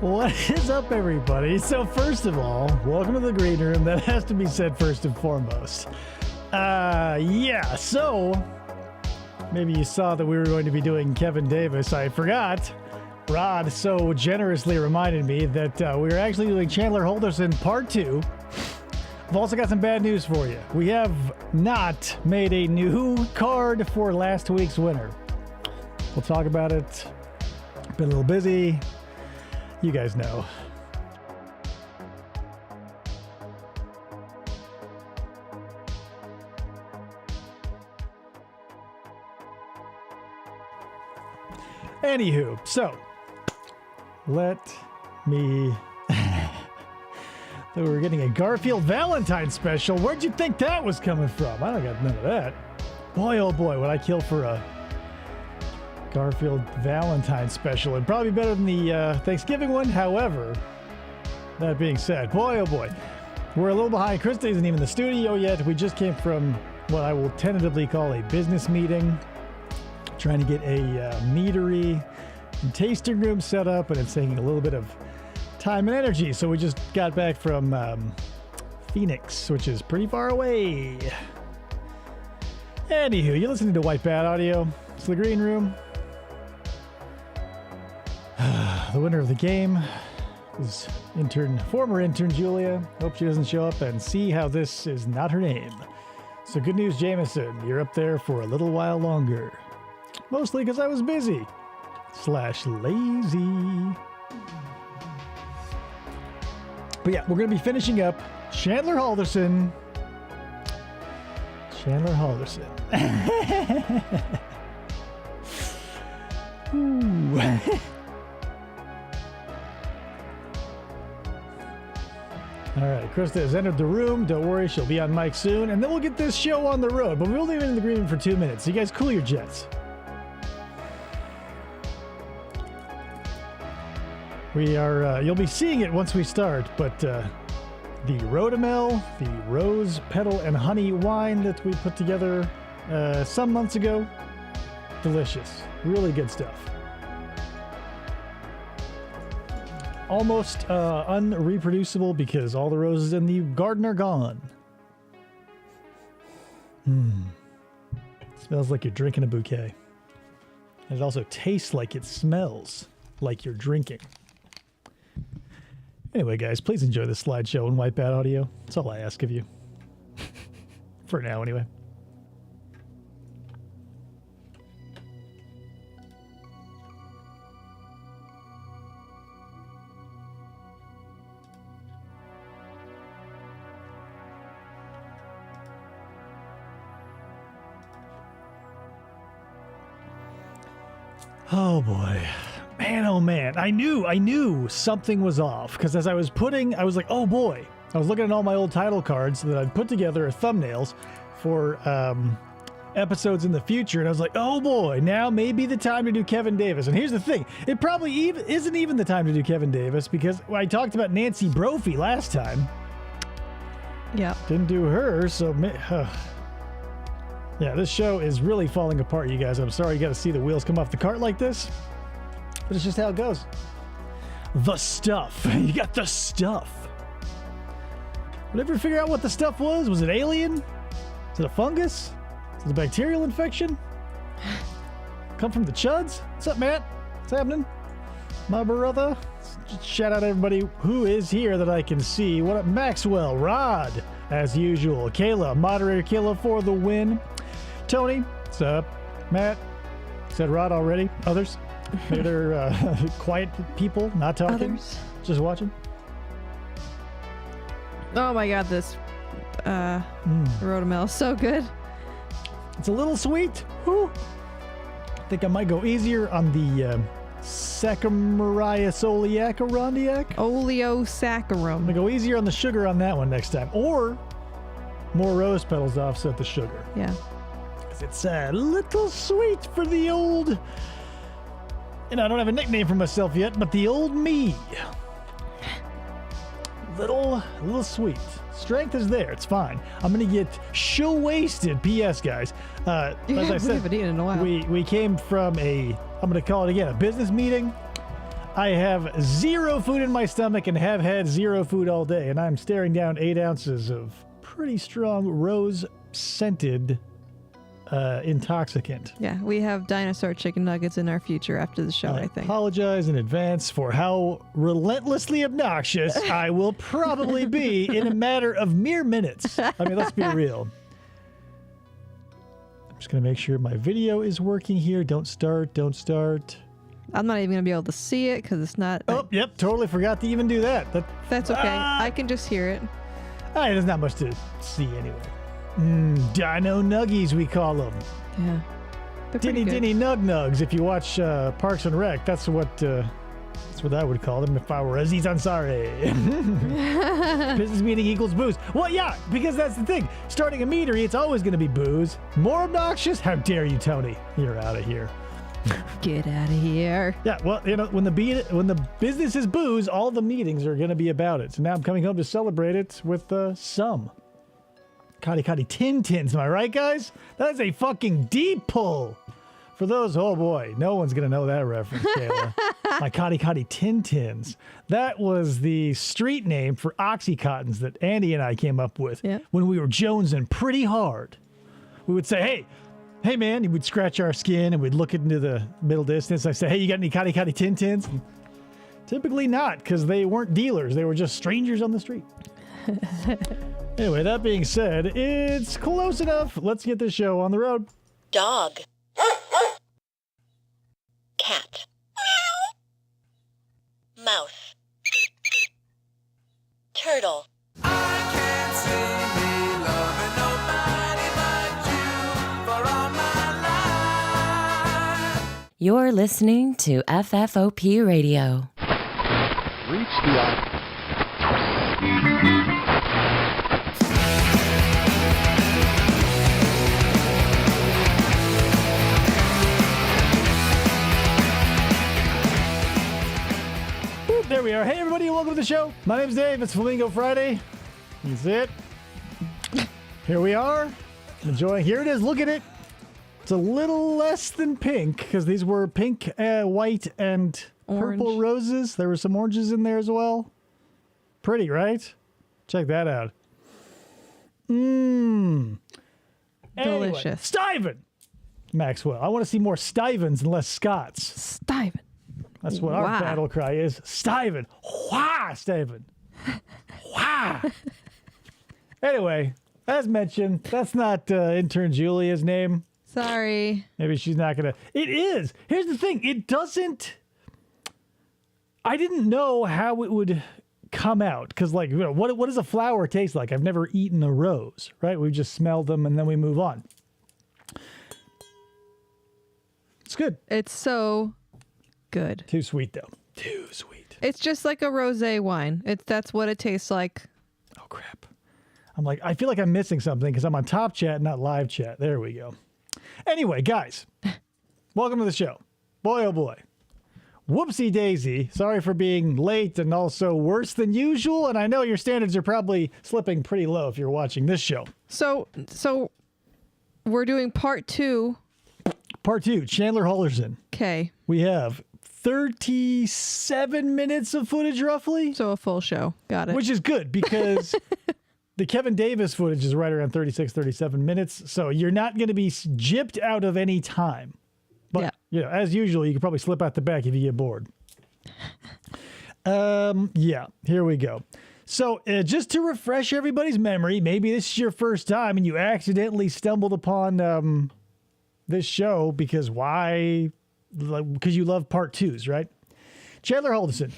What is up, everybody? So first of all, welcome to the green room. That has to be said first and foremost. Yeah, so maybe you saw that we were going to be doing Kevin Davis. I forgot. Rod so generously reminded me that we were actually doing Chandler Halderson Part 2. I've also got some bad news for you. We have not made a new card for last week's winner. We'll talk about it. Been a little busy. You guys know. Anywho, so let me. That we were getting a Garfield Valentine special. Where'd you think that was coming from? I don't got none of that. Boy, oh boy, would I kill for a Garfield Valentine special. It'd probably be better than the Thanksgiving one. However, that being said, boy, oh boy, we're a little behind. Krista isn't even in the studio yet. We just came from what I will tentatively call a business meeting, trying to get a meadery and tasting room set up, and it's taking a little bit of time and energy. So we just got back from Phoenix, which is pretty far away. Anywho, you're listening to White Bat Audio. It's the green room. The winner of the game is former intern Julia. Hope she doesn't show up and see how this is not her name. So good news, Jameson. You're up there for a little while longer. Mostly because I was busy. / lazy. But yeah, we're going to be finishing up Chandler Halderson. Chandler Halderson. Ooh. All right, Krista has entered the room. Don't worry, she'll be on mic soon. And then we'll get this show on the road. But we'll leave it in the green room for 2 minutes. So you guys cool your jets. We are, you'll be seeing it once we start, but the Rhodamel, the rose petal and honey wine that we put together some months ago, delicious. Really good stuff. Almost unreproducible because all the roses in the garden are gone. Smells like you're drinking a bouquet. And it also tastes like it smells like you're drinking. Anyway, guys, please enjoy this slideshow and White Bat Audio. That's all I ask of you. For now, anyway. Oh boy. Man, oh man. I knew something was off, because as I was like, oh boy. I was looking at all my old title cards that I'd put together as thumbnails for episodes in the future, and I was like, oh boy, now may be the time to do Kevin Davis. And here's the thing. It probably isn't even the time to do Kevin Davis, because I talked about Nancy Brophy last time. Yeah. Didn't do her, so... Yeah, this show is really falling apart, you guys. I'm sorry you got to see the wheels come off the cart like this. But it's just how it goes. The stuff. You got the stuff. Would ever figure out what the stuff was? Was it alien? Is it a fungus? Is it a bacterial infection? Come from the chuds? What's up, Matt? What's happening? My brother? Just shout out everybody who is here that I can see. What up, Maxwell? Rod, as usual. Kayla, moderator Kayla for the win. Tony, what's up? Matt, said Rod already. Others? Maybe they're quiet people, not talking, just watching. Oh my god, this Rhodamel, so good. It's a little sweet. Whew. I think I might go easier on the Saccharomyces oleacarondiac. Oleosaccharum. I'm gonna go easier on the sugar on that one next time, or more rose petals to offset the sugar. Yeah. Because it's a little sweet for the old... You know, I don't have a nickname for myself yet, but the old me. Little sweet. Strength is there. It's fine. I'm going to get show wasted. P.S. guys. As I said, we haven't eaten in a while. We came from I'm going to call it again, a business meeting. I have zero food in my stomach and have had zero food all day, and I'm staring down 8 ounces of pretty strong rose-scented intoxicant. Yeah, we have dinosaur chicken nuggets in our future after the show, I think. Apologize in advance for how relentlessly obnoxious I will probably be in a matter of mere minutes. I mean, let's be real. I'm just going to make sure my video is working here. Don't start. I'm not even going to be able to see it because it's not... Oh, yep, totally forgot to even do that. That's okay. I can just hear it. There's not much to see anyway. Dino Nuggies, we call them. Yeah. They're pretty good. Dinny Nug Nugs. If you watch Parks and Rec, that's what I would call them if I were Aziz Ansari. Business meeting equals booze. Well, yeah, because that's the thing. Starting a meadery, it's always going to be booze. More obnoxious? How dare you, Tony? You're out of here. Get out of here. Yeah, well, when the business is booze, all the meetings are going to be about it. So now I'm coming home to celebrate it with some. Cotty Tin Tins, am I right, guys? That is a fucking deep pull. For those, oh boy, no one's going to know that reference, Kayla. My Cotty Tin Tins. That was the street name for Oxycontins that Andy and I came up with when we were jonesing pretty hard. We would say, hey man, he would scratch our skin and we'd look into the middle distance. I'd say, hey, you got any Cotty Tin Tins? And typically not, because they weren't dealers. They were just strangers on the street. Anyway, that being said, it's close enough. Let's get this show on the road. Dog. Cat. Mouse. Turtle. I can't see me loving nobody but you for all my life. You're listening to FFOP Radio. Reach the There we are. Hey, everybody, welcome to the show. My name's Dave. It's Flamingo Friday. That's it. Here we are. Enjoying. Here it is. Look at it. It's a little less than pink because these were pink, white, and purple roses. There were some oranges in there as well. Pretty, right? Check that out. Delicious. Anyway, Stuyven. Maxwell. I want to see more Stuyvens and less Scots. Stuyven. That's what our battle cry is. Stuyven. Wah, Stuyven. Wah. Anyway, as mentioned, that's not intern Julia's name. Sorry. Maybe she's not going to. It is. Here's the thing. It doesn't. I didn't know how it would come out. Because, like, what does a flower taste like? I've never eaten a rose, right? We just smell them and then we move on. It's good. It's so good. Too sweet, though. Too sweet. It's just like a rosé wine. That's what it tastes like. Oh, crap. I'm like, I feel like I'm missing something because I'm on top chat, not live chat. There we go. Anyway, guys, welcome to the show. Boy, oh boy. Whoopsie daisy. Sorry for being late and also worse than usual. And I know your standards are probably slipping pretty low if you're watching this show. So we're doing part 2. Part 2, Chandler Halderson. Okay. We have 37 minutes of footage, roughly. So a full show. Got it. Which is good because the Kevin Davis footage is right around 36, 37 minutes. So you're not going to be gypped out of any time. But, as usual, you can probably slip out the back if you get bored. Yeah, here we go. So just to refresh everybody's memory, maybe this is your first time and you accidentally stumbled upon this show because why? Because you love part 2s, right? Chandler Halderson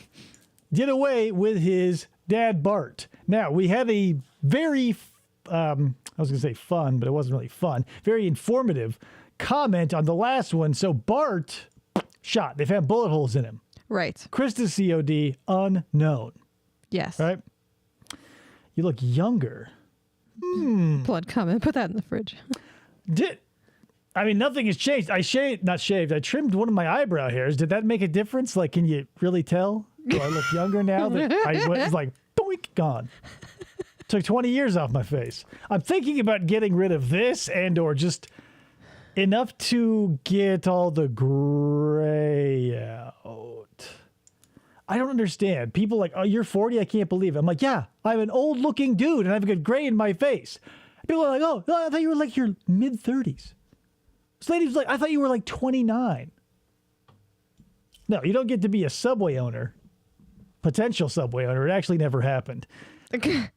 did away with his dad, Bart. Now, we had a very, I was going to say fun, but it wasn't really fun, very informative comment on the last one. So Bart shot. They found bullet holes in him. Right. Krista's COD, unknown. Yes. Right? You look younger. Blood comment. Put that in the fridge. Nothing has changed. I trimmed one of my eyebrow hairs. Did that make a difference? Like, can you really tell? Do I look younger now that it's like, boink, gone. Took 20 years off my face. I'm thinking about getting rid of this or just enough to get all the gray out. I don't understand. People like, oh, you're 40? I can't believe it. I'm like, yeah, I'm an old-looking dude, and I have a good gray in my face. People are like, oh, I thought you were like your mid-30s. This lady was like, I thought you were like 29. No, you don't get to be a Subway owner. Potential Subway owner. It actually never happened. Okay.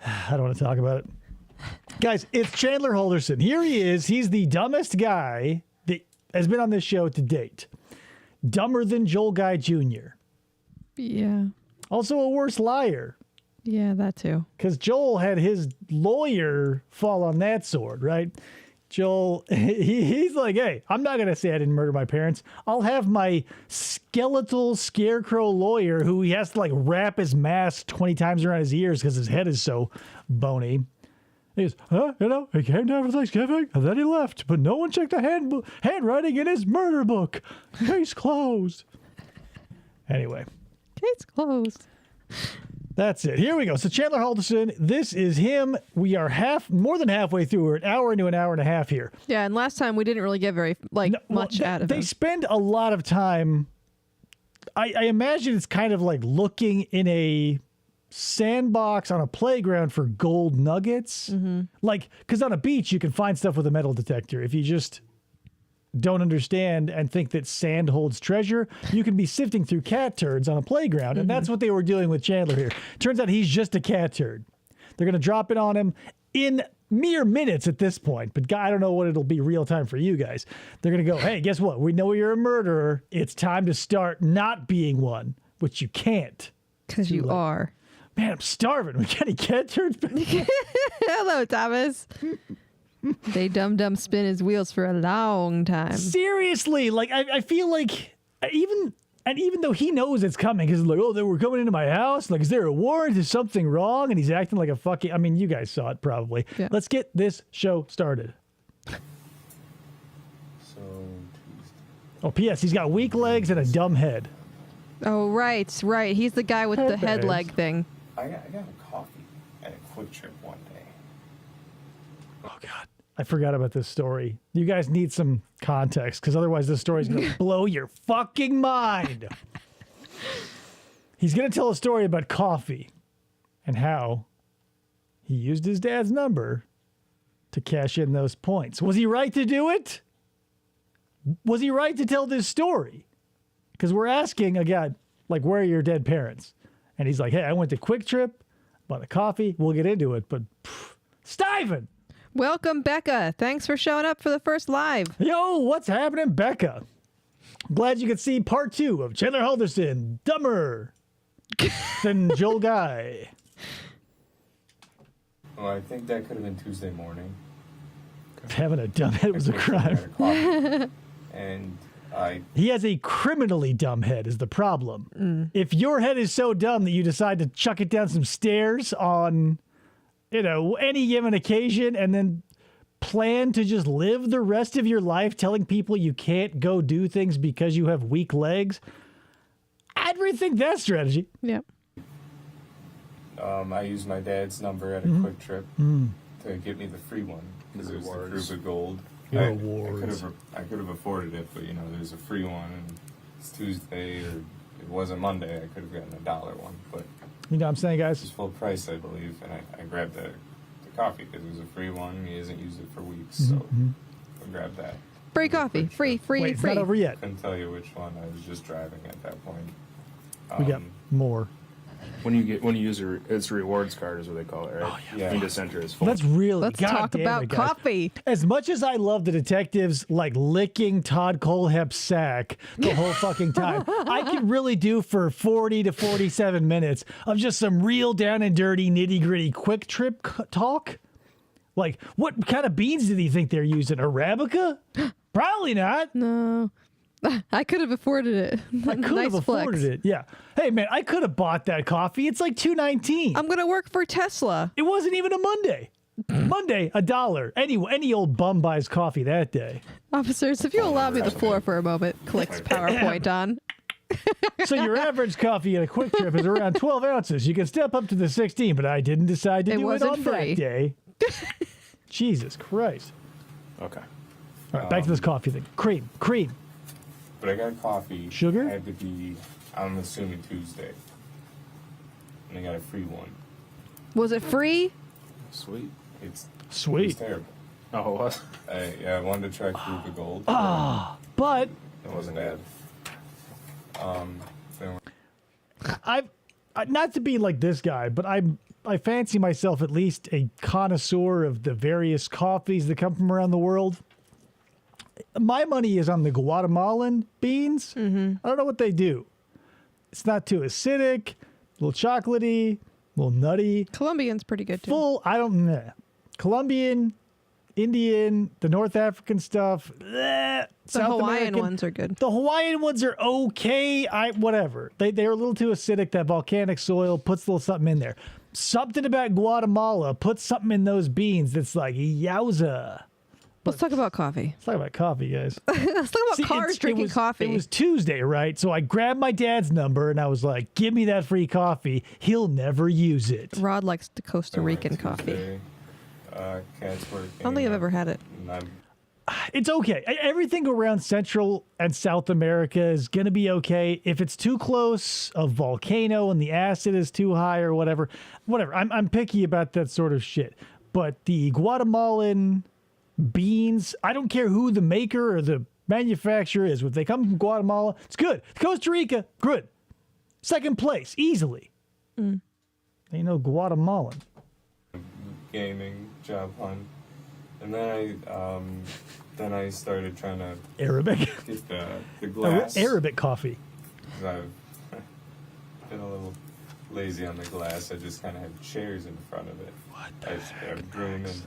I don't want to talk about it. Guys, it's Chandler Halderson. Here he is. He's the dumbest guy that has been on this show to date. Dumber than Joel Guy Jr. Yeah. Also a worse liar. Yeah, that too. Because Joel had his lawyer fall on that sword, right? Joel, he's like, hey, I'm not going to say I didn't murder my parents. I'll have my skeletal scarecrow lawyer who he has to like wrap his mask 20 times around his ears because his head is so bony. He goes, he came down for Thanksgiving and then he left, but no one checked the handwriting in his murder book. Case closed. Anyway. Case closed. That's it. Here we go. So Chandler Halderson, this is him. We are more than halfway through. We're an hour into an hour and a half here. Yeah, and last time we didn't really get very much out of They him. spend a lot of time. I imagine it's kind of like looking in a sandbox on a playground for gold nuggets. Mm-hmm. Like, because on a beach you can find stuff with a metal detector. If you just don't understand and think that sand holds treasure, you can be sifting through cat turds on a playground. And that's what they were doing with Chandler here. Turns out he's just a cat turd. They're going to drop it on him in mere minutes at this point. But I don't know what it'll be real time for you guys. They're going to go, hey, guess what? We know you're a murderer. It's time to start not being one, which you can't. Because you are. Man, I'm starving. We got any cat turds? Hello, Thomas. They dum spin his wheels for a long time. Seriously, like I feel like even though he knows it's coming, because like, oh, they were coming into my house. Like, is there a warrant? Is something wrong? And he's acting like a fucking. I mean, you guys saw it probably. Yeah. Let's get this show started. So Tuesday. Oh, P.S. He's got weak legs and a dumb head. Oh, right. He's the guy with the head Headbands. leg thing. I got a coffee at a Quick Trip one day. Oh God, I forgot about this story. You guys need some context, because otherwise this story is gonna blow your fucking mind. He's gonna tell a story about coffee and how he used his dad's number to cash in those points. Was he right to do it? Was he right to tell this story? Because we're asking again, like, where are your dead parents? And he's like, hey, I went to Quick Trip, bought a coffee. We'll get into it, but Steven! Welcome, Becca. Thanks for showing up for the first live. Yo, what's happening, Becca? Glad you could see part 2 of Chandler Halderson, dumber than Joel Guy. Well, I think that could have been Tuesday morning. Having a dumb head was a I crime. had a coffee, and He has a criminally dumb head is the problem. If your head is so dumb that you decide to chuck it down some stairs on, any given occasion and then plan to just live the rest of your life telling people you can't go do things because you have weak legs, I'd rethink that strategy. Yep. I used my dad's number at a Quick Trip to get me the free one because it was the Cruise of Gold. Rewards. I could have afforded it, but there's a free one, and it's Tuesday, or it wasn't Monday. I could have gotten $1 one, but You know what I'm saying, it was guys? full price, I believe, and I grabbed the coffee because it was a free one. He hasn't used it for weeks, so I grabbed that. Free coffee. Free. Wait, it's free. not over yet. Couldn't tell you which one. I was just driving at that point. We got more. When you use it's a rewards card is what they call it, right? Oh, yeah. You just enter as full. Let's really Let's God talk damn about it, guys. coffee. As much as I love the detectives like licking Todd Colehep's sack the whole fucking time, I could really do for 40 to 47 minutes of just some real down and dirty nitty gritty Quick Trip talk. Like, what kind of beans did he think they're using? Arabica? Probably not. No. I could have afforded it. I could have afforded it. Yeah. Hey man, I could have bought that coffee. It's like $2.19. I'm going to work for Tesla. It wasn't even a Monday. Monday, $1. Any old bum buys coffee that day. Officers, if you allow me the floor for a moment, clicks PowerPoint on. So your average coffee at a Quick Trip is around 12 ounces. You can step up to the 16, but I didn't decide to It do it wasn't on free. that day. Jesus Christ. Okay. All right, back to this coffee thing. Cream. But I got coffee. Sugar? Had to be I'm assuming Tuesday. And I got a free one. Was it free? Sweet. It's Sweet. terrible. Oh, what? I wanted to try Cruca Gold. But It wasn't bad. Then I've not to be like this guy, but I fancy myself at least a connoisseur of the various coffees that come from around the world. My money is on the Guatemalan beans. I don't know what they do. It's not too acidic, a little chocolatey, a little nutty. Colombian's pretty good too. Full, I don't know. Colombian, Indian, the North African stuff. The South Hawaiian American. ones are good. The Hawaiian ones are okay. Whatever. They're a little too acidic. That volcanic soil puts a little something in there. Something about Guatemala puts something in those beans that's like yowza. Let's talk about coffee. Let's talk about coffee, guys. Let's talk about cars drinking coffee. It was Tuesday, right? So I grabbed my dad's number and I was like, "Give me that free coffee. He'll never use it." Rod likes the Costa went Rican coffee. Tuesday, Cat's working. I don't think I've ever had it. And I'm It's okay. Everything around Central and South America is going to be okay. If it's too close, a volcano and the acid is too high or whatever. I'm picky about that sort of shit. But the Guatemalan beans, I don't care who the maker or the manufacturer is. If they come from Guatemala, it's good. Costa Rica, good. Second place, easily. Ain't no Guatemalan. gaming job hunt, and then I started trying to Arabic. get the glass. Arabic coffee. 'Cause I've been a little lazy on the glass. I just kind of have chairs in front of it. I broom and,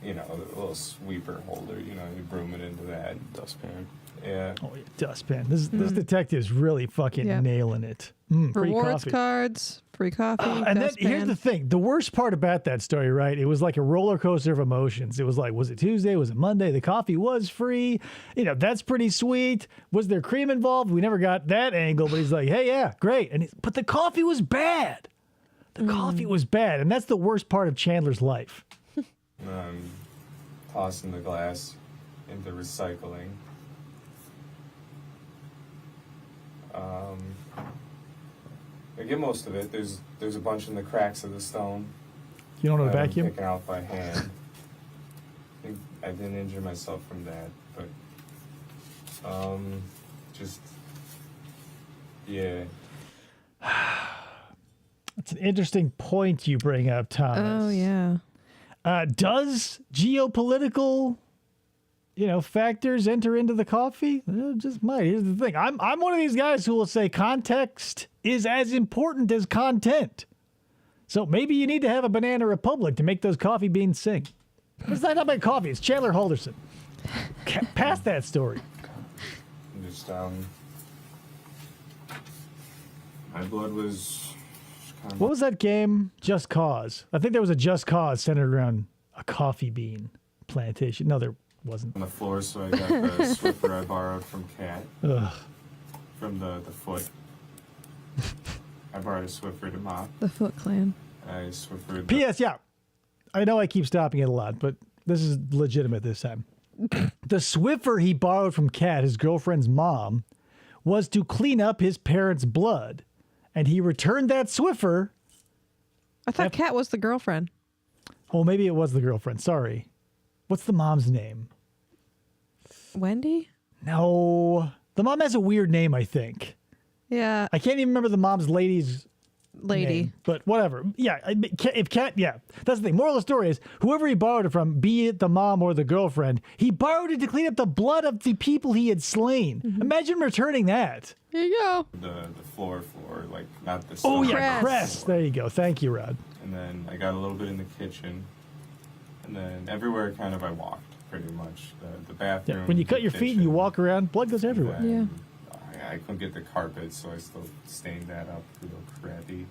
you know, a little sweeper holder. You know, you broom it into that. Dustpan. Yeah. Oh, yeah, dustpan. This detective's really fucking Yeah. nailing it. Free Rewards coffee. cards, free coffee. And then here's the thing. The worst part about that story, right? It was like a roller coaster of emotions. It was like, was it Tuesday? Was it Monday? The coffee was free. You know, that's pretty sweet. Was there cream involved? We never got that angle, but he's like, hey, yeah, great. But the coffee was bad. The coffee was bad. And that's the worst part of Chandler's life. Tossing the glass into recycling. I get most of it. There's a bunch in the cracks of the stone. You don't know the that I'm vacuum? picking out by hand. I didn't injure myself from that, but just yeah. It's an interesting point you bring up, Thomas. Oh, yeah. Does geopolitical, factors enter into the coffee? It just might. Here's the thing. I'm one of these guys who will say context is as important as content. So maybe you need to have a banana republic to make those coffee beans sing. It's not about coffee. It's Chandler Halderson. Pass that story. Just my blood was kind of. What was that game? Just Cause. I think there was a Just Cause centered around a coffee bean plantation. No, there wasn't. On the floor, so I got the Swiffer I borrowed from Cat. Ugh. From the foot. I borrowed a Swiffer to mop. The Foot Clan. I Swiffered. P.S. Yeah. I know I keep stopping it a lot, but this is legitimate this time. The Swiffer he borrowed from Kat, his girlfriend's mom, was to clean up his parents' blood. And he returned that Swiffer. I thought Kat was the girlfriend. Oh, maybe it was the girlfriend. Sorry. What's the mom's name? Wendy? No. The mom has a weird name, I think. Yeah, I can't even remember the mom's lady's lady. name, but whatever. Yeah, if Kat, yeah. That's the thing. Moral of the story is, whoever he borrowed it from, be it the mom or the girlfriend, he borrowed it to clean up the blood of the people he had slain. Mm-hmm. Imagine returning that. Here you go. The floor, like not the Oh, stone. yeah, Crest. crest. There you go. Thank you, Rod. And then I got a little bit in the kitchen. And then everywhere kind of I walked, pretty much. The bathroom. Yeah, when you cut the your feet and you kitchen, walk around, blood goes everywhere. and Yeah. I couldn't get the carpet, so I still stained that up. A little crappy.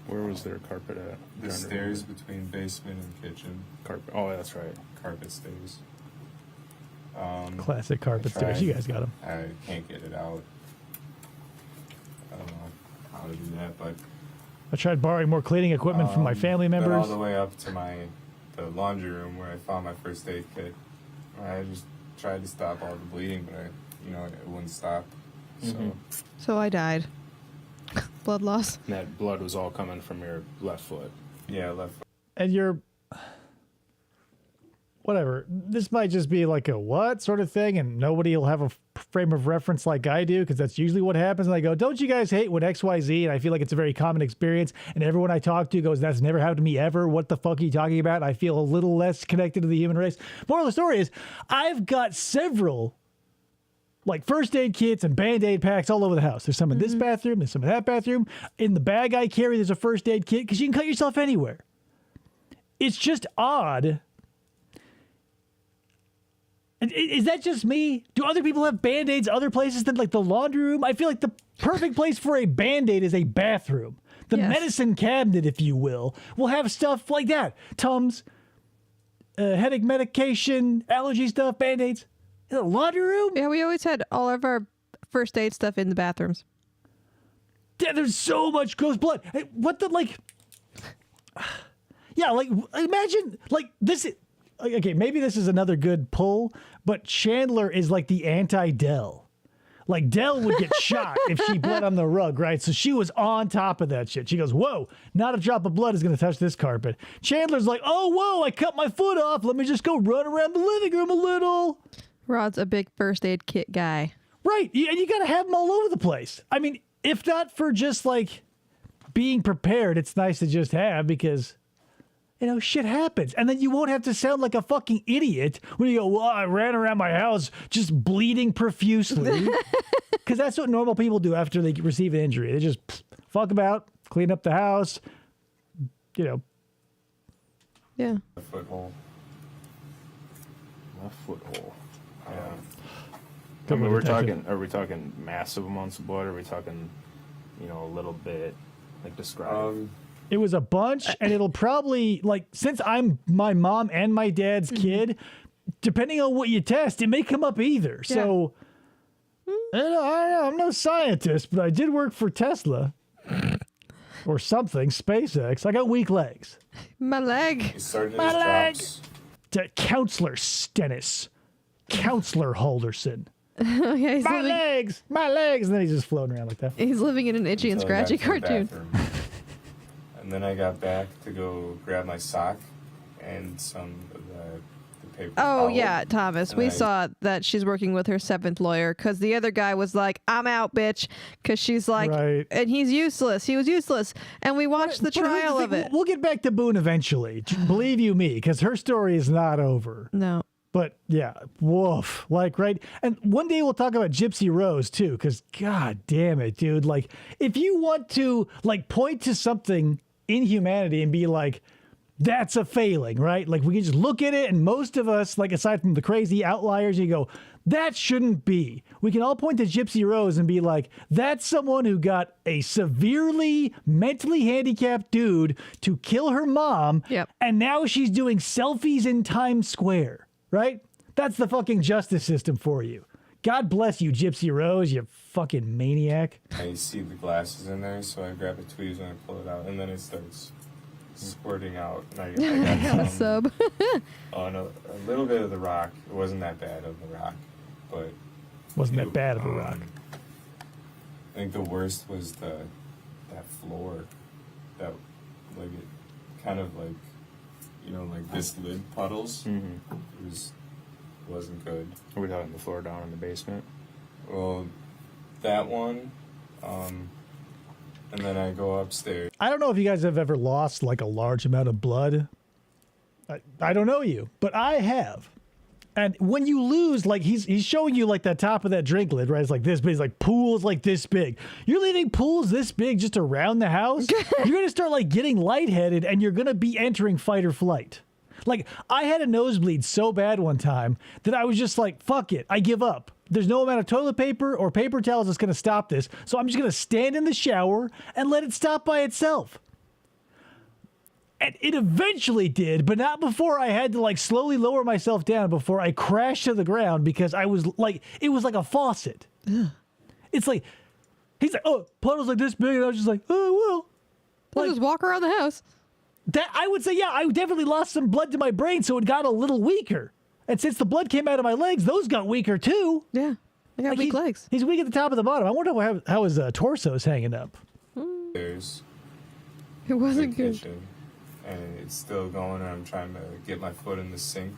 Where was their carpet at? The stairs between basement and kitchen. Carpet. Oh, that's right. Carpet stairs. Classic carpet I stairs. tried. You guys got them. I can't get it out. I don't know how to do that, but I tried borrowing more cleaning equipment from my family got all members. the way up to the laundry room where I found my first aid kit. I just tried to stop all the bleeding, but it wouldn't stop. So I died. Blood loss. And that blood was all coming from your left foot. Yeah, left. And you're whatever. This might just be like a what sort of thing, and nobody will have a frame of reference like I do, because that's usually what happens. And I go, don't you guys hate when XYZ? And I feel like it's a very common experience, and everyone I talk to goes, that's never happened to me ever. What the fuck are you talking about? And I feel a little less connected to the human race. Moral of the story is, I've got several like first aid kits and Band-Aid packs all over the house. There's some in this bathroom, there's some in that bathroom. In the bag I carry, there's a first aid kit, because you can cut yourself anywhere. It's just odd. And is that just me? Do other people have Band-Aids other places than like the laundry room? I feel like the perfect place for a Band-Aid is a bathroom. The medicine cabinet, if you will have stuff like that. Tums, headache medication, allergy stuff, Band-Aids. In the laundry room? Yeah, we always had all of our first aid stuff in the bathrooms. Yeah, there's so much gross blood. Hey, what the, like... Yeah, like, imagine, like, this... Okay, maybe this is another good pull, but Chandler is like the anti-Dell. Like, Dell would get shot if she bled on the rug, right? So she was on top of that shit. She goes, whoa, not a drop of blood is going to touch this carpet. Chandler's like, oh, whoa, I cut my foot off. Let me just go run around the living room a little. Rod's a big first aid kit guy. Right, and you got to have them all over the place. I mean, if not for just, like, being prepared, it's nice to just have, because... You know, shit happens. And then you won't have to sound like a fucking idiot when you go, well, I ran around my house just bleeding profusely. Because that's what normal people do after they receive an injury. They just fuck about, clean up the house, you know. Yeah. The foothole. Left foothole. Yeah. I mean, are we talking massive amounts of blood? Or are we talking, you know, a little bit? Like, describe. It was a bunch, and it'll probably, like, since I'm my mom and my dad's kid, depending on what you test, it may come up either. Yeah. So, I don't know, I'm no scientist, but I did work for Tesla. Or something, SpaceX. I got weak legs. My leg. He started My his leg. drops. Counselor Stennis. Counselor Halderson. Yeah, he's My legs! And then he's just floating around like that. He's living in an itchy and Until I got scratchy to the cartoon. bathroom. And then I got back to go grab my sock and some of the paper Oh, towel. yeah, Thomas. And We I- saw that she's working with her seventh lawyer because the other guy was like, I'm out, bitch. Because she's like, Right. and he's useless. He was useless. And we watched the But here's trial the of thing, it. We'll get back to Boone eventually. Believe you me, because her story is not over. No. But yeah, woof. Like, right? And one day we'll talk about Gypsy Rose too, because god damn it, dude. Like, if you want to, like, point to something in humanity and be like, that's a failing, right? Like, we can just look at it, and most of us, like, aside from the crazy outliers, you go, that shouldn't be. We can all point to Gypsy Rose and be like, that's someone who got a severely mentally handicapped dude to kill her mom, Yep. and now she's doing selfies in Times Square, right? That's the fucking justice system for you. God bless you, Gypsy Rose, you fucking maniac. I see the glasses in there, so I grab a tweezers and I pull it out, and then it starts squirting out. And I got A sub. a little bit of the rock. It wasn't that bad of the rock, but Wasn't that bad of a rock. I think the worst was that floor, that like it kind of like, you know, like this lid puddles. It wasn't good. Are we talking the floor down in the basement? Well, that one, and then I go upstairs. I don't know if you guys have ever lost like a large amount of blood. I don't know you, but I have. And when you lose, like he's showing you like the top of that drink lid, right? It's like this big, it's like pools like this big. You're leaving pools this big just around the house. You're gonna start like getting lightheaded, and you're gonna be entering fight or flight. Like, I had a nosebleed so bad one time that I was just like, fuck it, I give up. There's no amount of toilet paper or paper towels that's going to stop this, so I'm just going to stand in the shower and let it stop by itself. And it eventually did, but not before I had to, like, slowly lower myself down before I crashed to the ground, because I was like, it was like a faucet. It's like, he's like, oh, puddle's like this big, and I was just like, oh, well. We'll just walk around the house. That I would say, yeah, I definitely lost some blood to my brain, so it got a little weaker. And since the blood came out of my legs, those got weaker too. Yeah. I got weak legs. He's weak at the top of the bottom. I wonder how his torso is hanging up. There's It the wasn't good. kitchen, and it's still going, and I'm trying to get my foot in the sink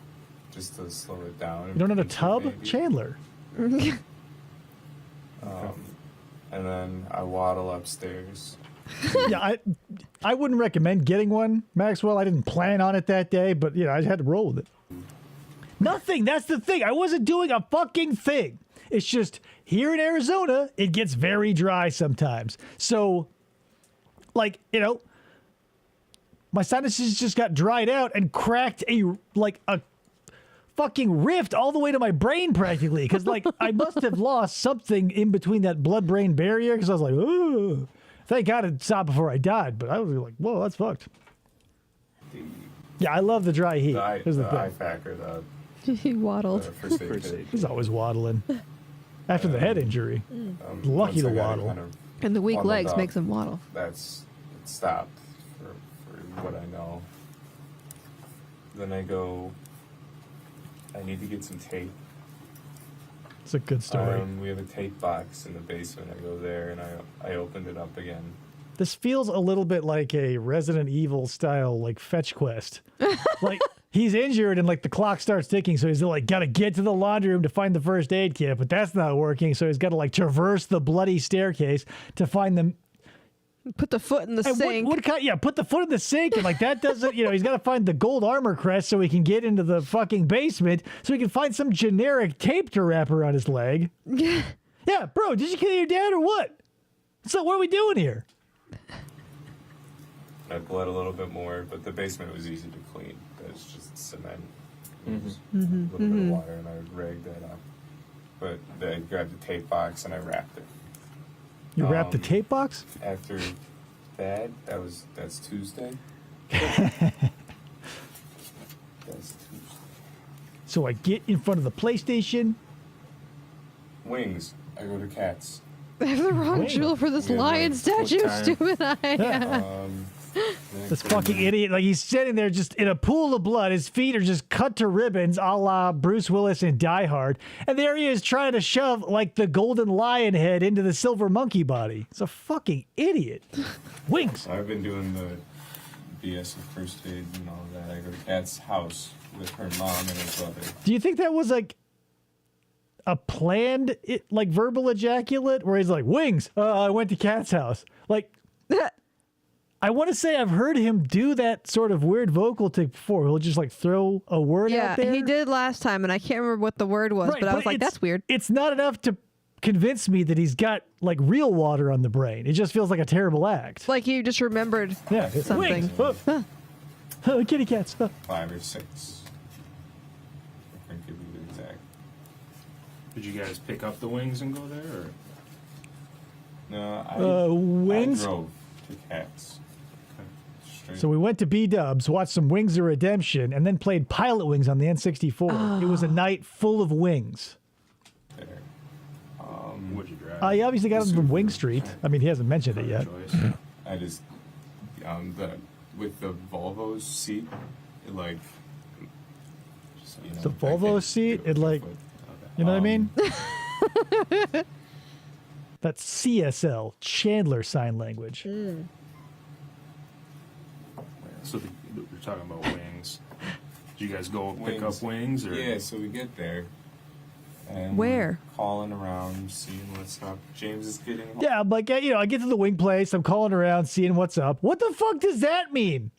just to slow it down. You don't have a Pinch it tub? maybe. Chandler. And then I waddle upstairs. Yeah, I wouldn't recommend getting one, Maxwell. I didn't plan on it that day, but I had to roll with it. Nothing. That's the thing. I wasn't doing a fucking thing. It's just here in Arizona, it gets very dry sometimes. So, my sinuses just got dried out and cracked a fucking rift all the way to my brain practically. Because I must have lost something in between that blood-brain barrier. Because I was like, ooh. Thank God it stopped before I died. But I was like, whoa, that's fucked. Yeah, I love the dry heat. Here's the eye thing. factor, He waddled. first aid kit. He's always waddling. After the head injury. Lucky Once to I got it waddle. kind of And the weak waddled legs up, makes him waddle. It stopped for what I know. Then I need to get some tape. It's a good story. We have a tape box in the basement. I go there and I opened it up again. This feels a little bit like a Resident Evil style fetch quest. He's injured and the clock starts ticking, so he's gotta get to the laundry room to find the first aid kit, but that's not working, so he's gotta traverse the bloody staircase to find them. Put the foot in the sink. Put the foot in the sink, and that doesn't, he's got to find the gold armor crest so he can get into the fucking basement, so he can find some generic tape to wrap around his leg. Yeah, bro, did you kill your dad or what? So what are we doing here? I bled a little bit more, but the basement was easy to clean. It's just cement. It was a little bit of water, and I rigged that up. But I grabbed the tape box and I wrapped it. You wrapped the tape box? After that, that's Tuesday. That's Tuesday. So I get in front of the PlayStation. Wings. I go to Cats. I have the wrong jewel for this We have, lion statue, time. stupid eye. This fucking idiot, he's sitting there just in a pool of blood. His feet are just cut to ribbons, a la Bruce Willis in Die Hard. And there he is trying to shove the golden lion head into the silver monkey body. It's a fucking idiot. Wings. I've been doing the BS of first aid and all that. I go to Kat's house with her mom and her brother. Do you think that was a planned verbal ejaculate where he's like, Wings, I went to Kat's house. I want to say I've heard him do that sort of weird vocal tick before. He'll just throw a word Yeah, out there. he did last time, and I can't remember what the word was, Right, but I was like, it's- that's weird. It's not enough to convince me that he's got real water on the brain. It just feels like a terrible act. It's like you just remembered It's something. Wings. Oh, kitty cats. 5 or 6. I can't give you the exact. Did you guys pick up the wings and go there? Or? No, Wings. I drove to Cats. Straight. So we went to B-Dubs, watched some Wings of Redemption, and then played Pilot Wings on the N64. It was a night full of wings. there. Would you drive? He obviously got them from Wing Street. I mean, he hasn't mentioned it yet. Choice. I just with the Volvo seat, it just, The I Volvo can't seat, do it with you know what I mean? That's CSL, Chandler Sign Language. So we're talking about wings. Did you guys go pick Wings. up wings? Or? Yeah, so we get there. And Where? we're calling around, seeing what's up. James is getting home. Yeah, I'm I get to the wing place. I'm calling around, seeing what's up. What the fuck does that mean?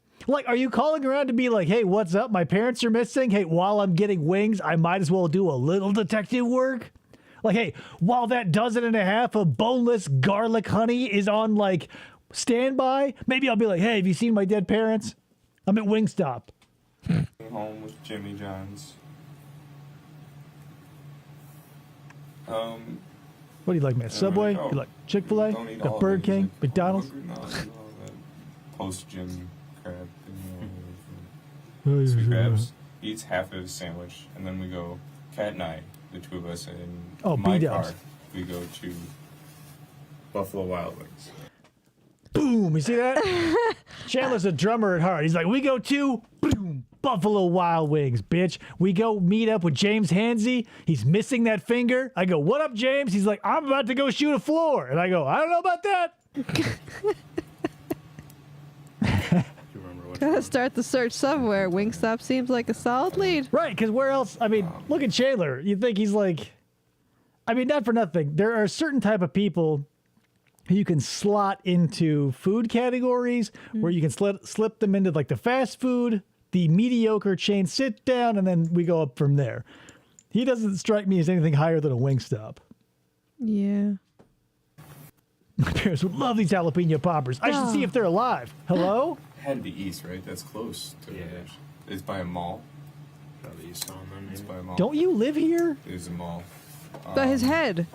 Are you calling around to be hey, what's up? My parents are missing. Hey, while I'm getting wings, I might as well do a little detective work. Hey, while that dozen and a half of boneless garlic honey is on standby, maybe I'll be hey, have you seen my dead parents? I'm at Wingstop. Home with Jimmy John's. What do you like, man? Subway? Oh, You like Chick-fil-A? don't eat Got all of Burger it. King? He's like, McDonald's? "I'm hungry." No, I do all that post-gym crap. Oh, So he grabs, eats half of his sandwich, and then we go, Kat and I, the two of us, in my B-dubs. car, we go to Buffalo Wild Wings. Boom! You see that? Chandler's a drummer at heart. He's we go to boom, Buffalo Wild Wings, bitch. We go meet up with James Hansey. He's missing that finger. I go, what up, James? He's like, I'm about to go shoot a floor. And I go, I don't know about that. Gotta start the search somewhere. Wingstop seems like a solid lead. Right, because where else? I mean, look at Chandler. You think he's like, I mean, not for nothing. There are certain type of people who you can slot into food categories where you can slip them into like the fast food, the mediocre chain sit down, and then we go up from there. He doesn't strike me as anything higher than a Wingstop. Yeah. My parents would love these jalapeno poppers. I should see if they're alive. Hello? Head to east, right? That's close to It's by a mall. Probably east on them. It's by a mall. Don't you live here? There's a mall. But his head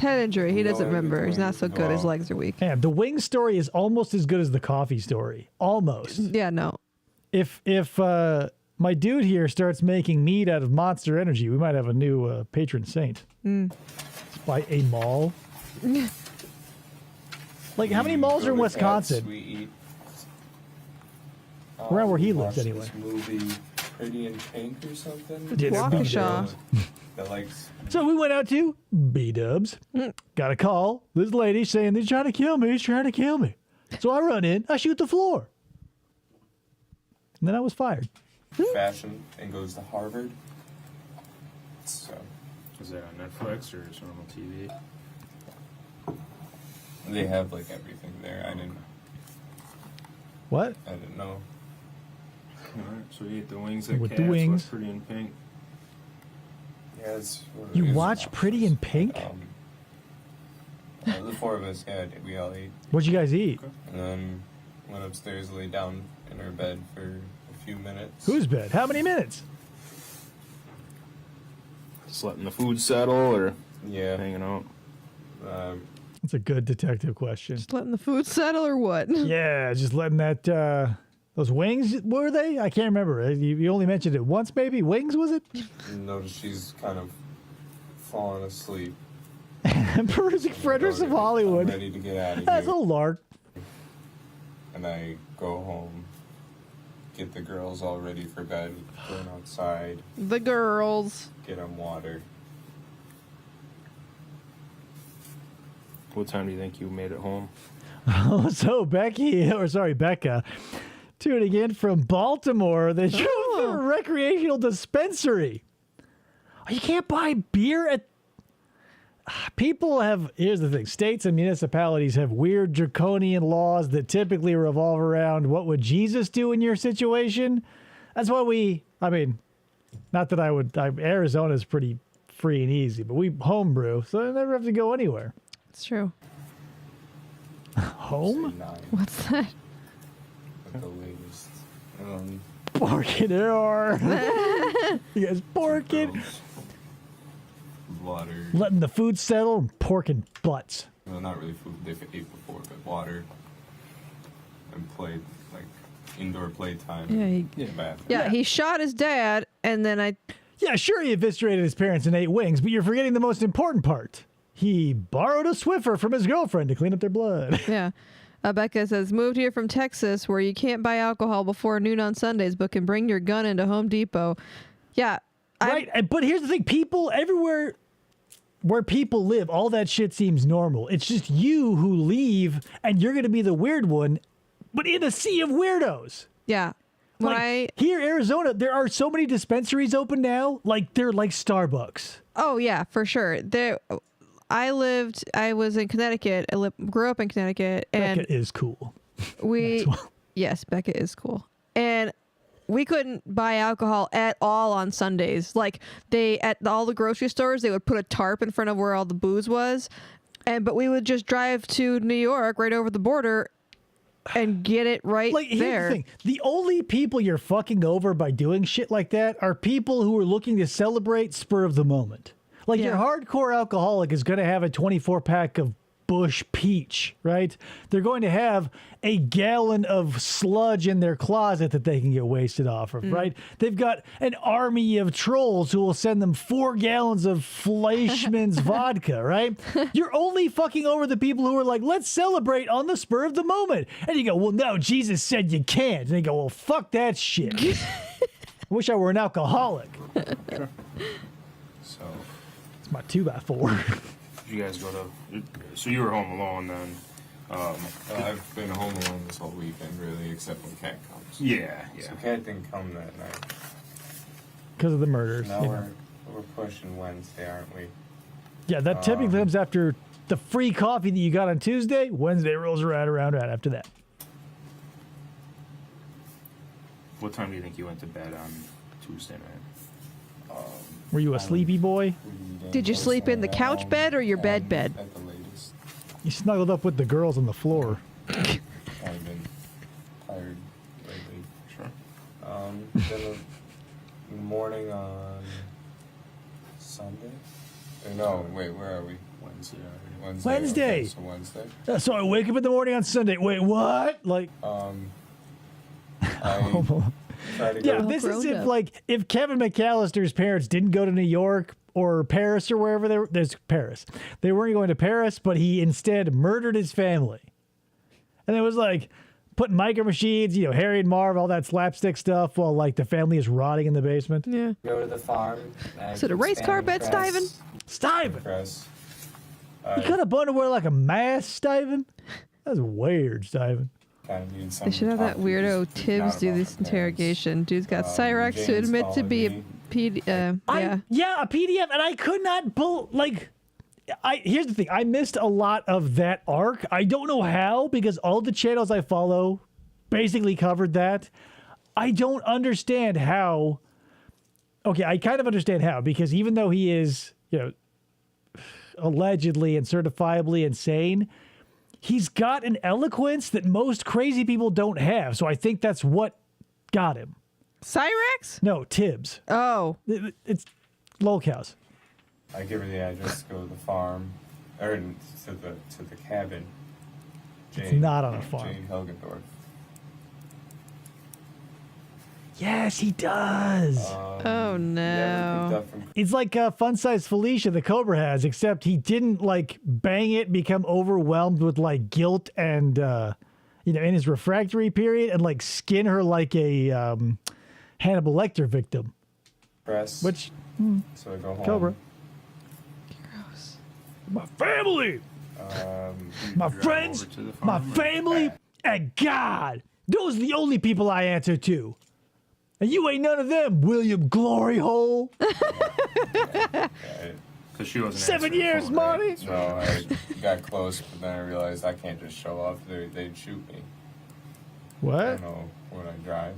injury, he doesn't no, remember. He's not so good. His well- legs are weak. Man, the wing story is almost as good as the coffee story. Almost. Yeah, no. If my dude here starts making meat out of Monster Energy, we might have a new patron saint. It's by a mall. Like, how many malls are in Wisconsin? We eat. Around where he we lives, watched anyway. This movie, Pretty in Pink or something. Yeah, Waukesha. That likes. So we went out to B-dubs. Got a call. This lady saying, they're trying to kill me. He's trying to kill me. So I run in. I shoot the floor. And then I was fired. Fashion and goes to Harvard. So Is that on Netflix or is it on TV? they have like everything there. I didn't know. Alright, so you eat the wings at With the Cats, wings. what's Pretty in Pink. Yeah, it's, You it's watch not- Pretty in Pink? The four of us, we all ate. What'd you guys eat? And then went upstairs, laid down in our bed for a few minutes. Whose bed? How many minutes? Just letting the food settle or Yeah. hanging out. That's a good detective question. Just letting the food settle or what? Yeah, just letting that, those wings, were they? I can't remember. You only mentioned it once, maybe? Wings, was it? Notice she's kind of falling asleep. Perusing Fredericks of I'm Hollywood. ready to get out of That's a here. lark. And I go home, get the girls all ready for bed, going outside, The girls. get them water. What time do you think you made it home? So Becca, tuning in from Baltimore. They drove to a recreational dispensary. Oh, you can't buy beer at... People have... Here's the thing. States and municipalities have weird draconian laws that typically revolve around what would Jesus do in your situation. That's why not that I would... Arizona's pretty free and easy, but we homebrew, so I never have to go anywhere. It's true. Home? Say 9 What's that? at the latest. Porking or you guys porking, Girls, water. letting the food settle, and porking butts. Well, not really food. They've ate before, but water. And played, like, indoor playtime. Yeah, Bathroom. Yeah, he shot his dad, and then Yeah, sure, he eviscerated his parents and ate wings, but you're forgetting the most important part. He borrowed a Swiffer from his girlfriend to clean up their blood. Yeah. Becca says, moved here from Texas where you can't buy alcohol before noon on Sundays, but can bring your gun into Home Depot. Yeah. Right, but here's the thing. People everywhere where people live, all that shit seems normal. It's just you who leave, and you're going to be the weird one, but in a sea of weirdos. Yeah. Here, Arizona, there are so many dispensaries open now, like they're like Starbucks. Oh, yeah, for sure. I was in Connecticut. Grew up in Connecticut. And Becca is cool. Yes, Becca is cool. And we couldn't buy alcohol at all on Sundays. Like at all the grocery stores, they would put a tarp in front of where all the booze was. But we would just drive to New York right over the border and get it right Here's there. the thing. The only people you're fucking over by doing shit like that are people who are looking to celebrate spur of the moment. Like your hardcore alcoholic is going to have a 24-pack of Bush Peach, right? They're going to have a gallon of sludge in their closet that they can get wasted off of, right? They've got an army of trolls who will send them 4 gallons of Fleischmann's vodka, right? You're only fucking over the people who are like, let's celebrate on the spur of the moment. And you go, well, no, Jesus said you can't. And they go, well, fuck that shit. I wish I were an alcoholic. So, It's my 2x4. did you guys go to? So you were home alone then? I've been home alone this whole weekend, really, except when Cat comes. Yeah, yeah. So Cat didn't come that night. Because of the murders. Now you know. we're pushing Wednesday, aren't we? Yeah, that typically comes after the free coffee that you got on Tuesday. Wednesday rolls around right after that. What time do you think you went to bed on Tuesday night? Were you a sleepy boy? Did you sleep in the couch bed or your bed bed? At the latest. You snuggled up with the girls on the floor. I've been tired lately. Sure. Then in the morning on Sunday? No, wait, where are we? Wednesday already. Wednesday. Okay, so Wednesday. So I wake up in the morning on Sunday. Wait, what? Like, I try to go. yeah, this is grown if up. like if Kevin McAllister's parents didn't go to New York or Paris or wherever they were. There's Paris. They weren't going to Paris, but he instead murdered his family. And it was like putting micro machines, you know, Harry and Marv, all that slapstick stuff, while like the family is rotting in the basement. Yeah. Go to the farm. So the race car bed, Stiven? Stiven! Press. You could have to wear like a mask, Stiven. That's weird, Stiven. They should have that weirdo Tibbs do this interrogation. Dude's got Cyrax to Jane's admit to calling be a me. yeah. Yeah, a PDF, and I could not pull like. Here's the thing. I missed a lot of that arc. I don't know how because all the channels I follow basically covered that. I don't understand how. Okay, I kind of understand how because even though he is, you know, allegedly and certifiably insane, he's got an eloquence that most crazy people don't have. So I think that's what got him. Cyrax? No, Tibbs. Oh. It's lolcows. I give her the address to go to the farm, or to the cabin. It's not on a farm. Jane Hilgendorf. Yes, he does. Oh no. Never picked up from It's like Fun Size Felicia the Cobra has, except he didn't like bang it, become overwhelmed with like guilt and you know, in his refractory period, and like skin her like a Hannibal Lecter victim. press. Which So I go home. Cobra. My family, my drive friends, over to the my farm, or- family, and God. Those are the only people I answer to. And you ain't none of them, William Glory Hole. Because she wasn't 7 answering the years, phone, right? Marty. So I got close, but then I realized I can't just show off. They'd shoot me. I What? don't know what I drive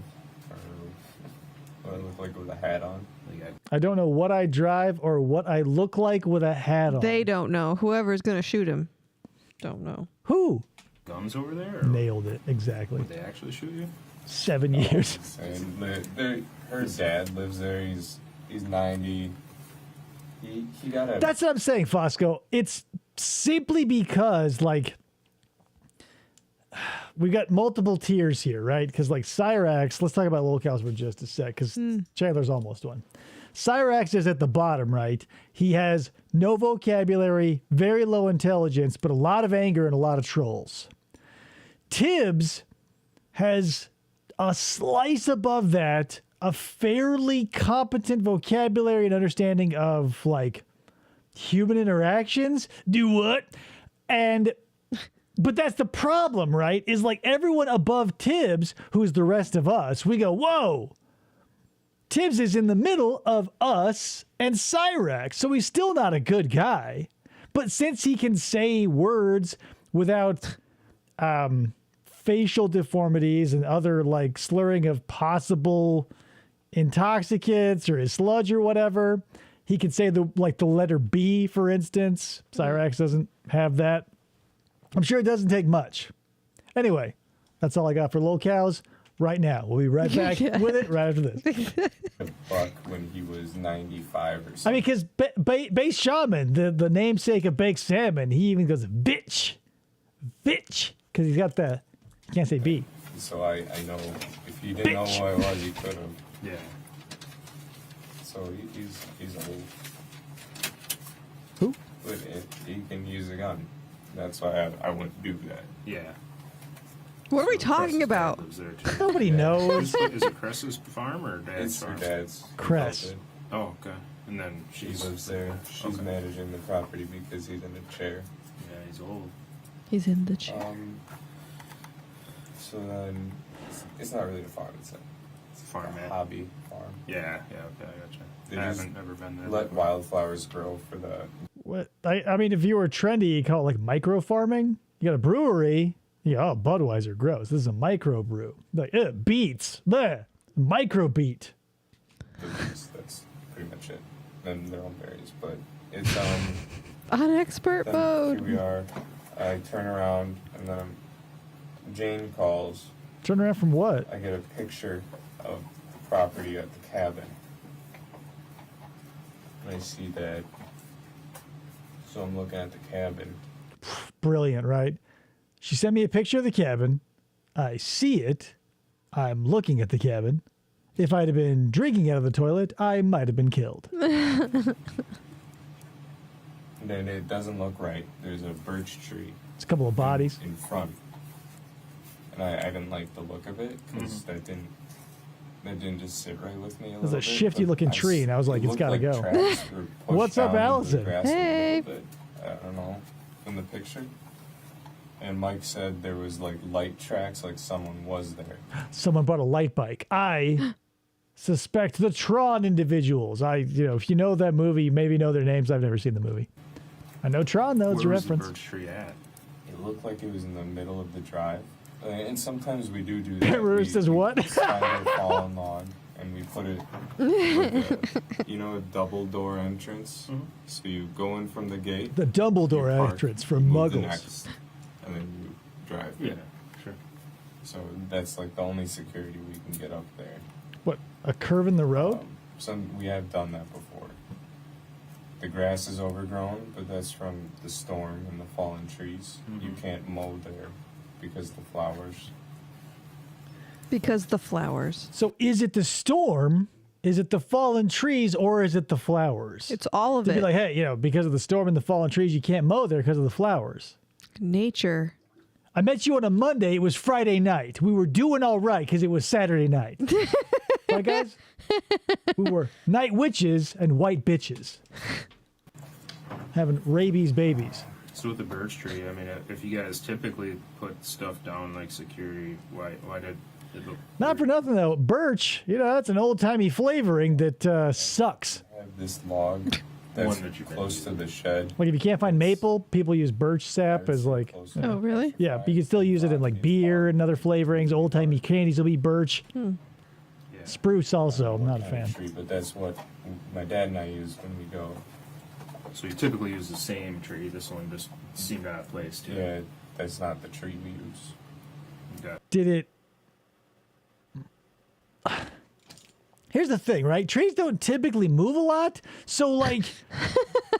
or what I look like with a hat on. Like, I don't know what I drive or what I look like with a hat on. They don't know. Whoever's gonna shoot him. Don't know. Who? guns over there? Or Nailed it. Exactly. would they actually shoot you? 7 years. And her dad lives there. He's 90. He got a. That's what I'm saying, Fosco. It's simply because, like, we got multiple tiers here, right? Because, like, Cyrax, let's talk about locales for just a sec, because Chandler's almost one. Cyrax is at the bottom, right? He has no vocabulary, very low intelligence, but a lot of anger and a lot of trolls. Tibbs has a slice above that, a fairly competent vocabulary and understanding of, like, human interactions. Do what? And but that's the problem, right? Is like everyone above Tibbs, who's the rest of us, we go, whoa. Tibbs is in the middle of us and Cyrax, so he's still not a good guy. But since he can say words without facial deformities and other like slurring of possible intoxicants or his sludge or whatever, he can say the letter B, for instance. Cyrax doesn't have that. I'm sure it doesn't take much. Anyway, that's all I got for locales right now. We'll be right back with it right after this. a buck when he was 95 or something. I mean, because Base Shaman, the namesake of baked salmon, he even goes, bitch, because he's got the, he can't say B. So I know if he didn't know who I was, he could have. Yeah. So he's old. Who? But he can use a gun. That's why I wouldn't do that. Yeah. What are we So talking Cress's dad about? lives there, too. Nobody knows. Is it Cress's farm or dad's It's her farm? dad's. Cress. Oh, okay. And then She she's lives there. She's Okay. managing the property because he's in a chair. Yeah, he's old. He's in the chair. So then, it's not really a farm. It's a Farmette. hobby farm. Yeah, okay, I gotcha. They I just haven't ever been there. Let before. wildflowers grow for the. What I mean, if you were trendy, you call it like micro farming. You got a brewery. Yeah, oh, Budweiser, gross. This is a micro brew. Like, beets, bleh, micro beet. That's pretty much it. And their own berries, but it's On expert Then mode. here we are. I turn around and then Jane calls. Turn around from what? I get a picture of the property at the cabin. And I see that. So I'm looking at the cabin. Brilliant, right? She sent me a picture of the cabin. I see it. I'm looking at the cabin. If I'd have been drinking out of the toilet, I might have been killed. And then it doesn't look right. There's a birch tree It's a couple of bodies. in front. And I didn't like the look of it because that didn't just sit right with me a was little a bit. shifty but looking I s- tree, and I was like, it it's looked gotta like go. tracks were pushed What's up, down into the Allison? grass a little Hey. bit. I don't know, from the picture. And Mike said there was like light tracks, like someone was there. Someone brought a light bike. I suspect the Tron individuals. If you know that movie, you maybe know their names. I've never seen the movie. I know Tron, though. It's a Where was reference. the birch tree at? It looked like it was in the middle of the drive. And sometimes we do that. Ruru says what? We find a fallen log and we put it like a double door entrance. So you go in from the gate. The Dumbledore you park, entrance from you move the Muggles. next, and then you drive. Yeah, sure. So that's like the only security we can get up there. What, a curve in the road? We have done that before. The grass is overgrown, but that's from the storm and the fallen trees. You can't mow there because the flowers. Because the flowers. So is it the storm? Is it the fallen trees, or is it the flowers? It's all of to it. be like, hey, because of the storm and the fallen trees, you can't mow there because of the flowers. Nature. I met you on a Monday. It was Friday night. We were doing all right because it was Saturday night. Right, guys? We were night witches and white bitches. Having rabies babies. So with the birch tree, I mean, if you guys typically put stuff down like security, why did it look? Not for nothing, though. Birch, that's an old-timey flavoring that sucks. I have this log that's One that you can close use. to the shed. Like, if you can't find maple, people use birch sap as, like... Close to Oh, really? Yeah, but you can still use it in, like, beer and other flavorings. Old-timey candies will be birch. Yeah. Spruce also. I'm not a fan. Tree, but that's what my dad and I use when we go. So you typically use the same tree. This one just seemed out of place too. Yeah, that's not the tree we use. Got Did it... Here's the thing, right? Trees don't typically move a lot. So, like,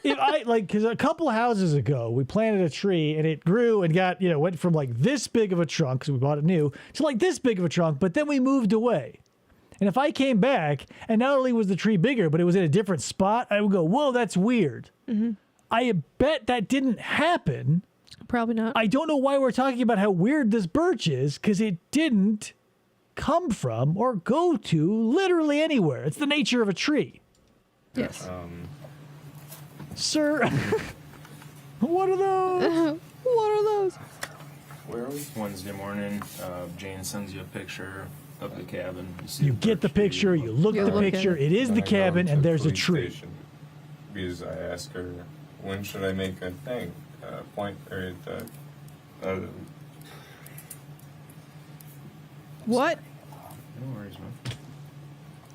because a couple of houses ago, we planted a tree and it grew and got, went from like this big of a trunk, because we bought it new, to like this big of a trunk, but then we moved away. And if I came back and not only was the tree bigger, but it was in a different spot, I would go, whoa, that's weird. I bet that didn't happen. Probably not. I don't know why we're talking about how weird this birch is, because it didn't come from or go to literally anywhere. It's the nature of a tree. Yes. Sir, what are those? What are those? Where are we? Wednesday morning, Jane sends you a picture of the cabin. see You the get the birch tree. picture, you look You at the look at picture, it. it is Then the I go cabin, to and the there's a police tree. station because I ask her, when should I make a thing? Point or the. What? No worries, man.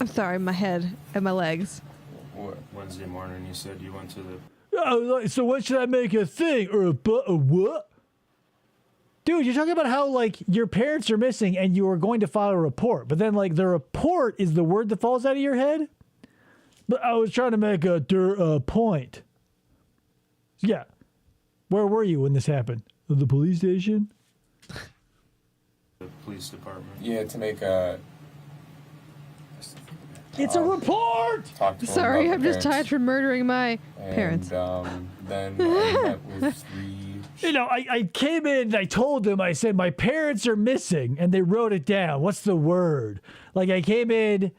I'm sorry, my head and my legs. What? Wednesday morning, you said you went to the. Oh, so when should I make a thing? Or a what? Dude, you're talking about how, like, your parents are missing and you are going to file a report. But then, like, the report is the word that falls out of your head? But I was trying to make a point. Yeah. Where were you when this happened? At the police station? The police department. Yeah, to make a. It's a report! Talk to 'em Sorry, about I'm the just tired parents. from murdering my And, parents. then I met with 3 You know, I came in and I told them, I said, my parents are missing, and they wrote it down. What's the word? Like, I came in,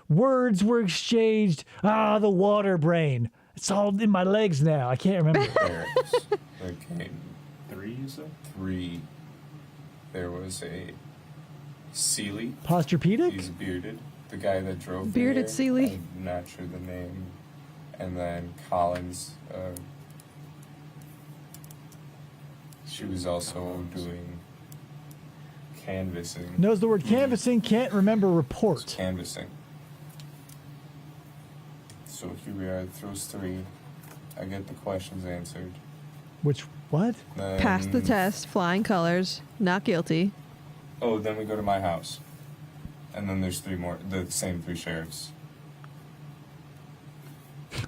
words were exchanged. The water brain. It's all in my legs now. I can't remember. Parents. There came 3, you said? 3. There was a Seeley. Posturepedic? He's bearded. The guy that drove Bearded there, Seeley. I'm not sure the name. And then Collins. She was also doing canvassing. Knows the word canvassing, can't remember report. Canvassing. So here we are, throws 3. I get the questions answered. Which, what? Then, Passed the test, flying colors, not guilty. Oh, then we go to my house. And then there's 3 more, the same 3 sheriffs.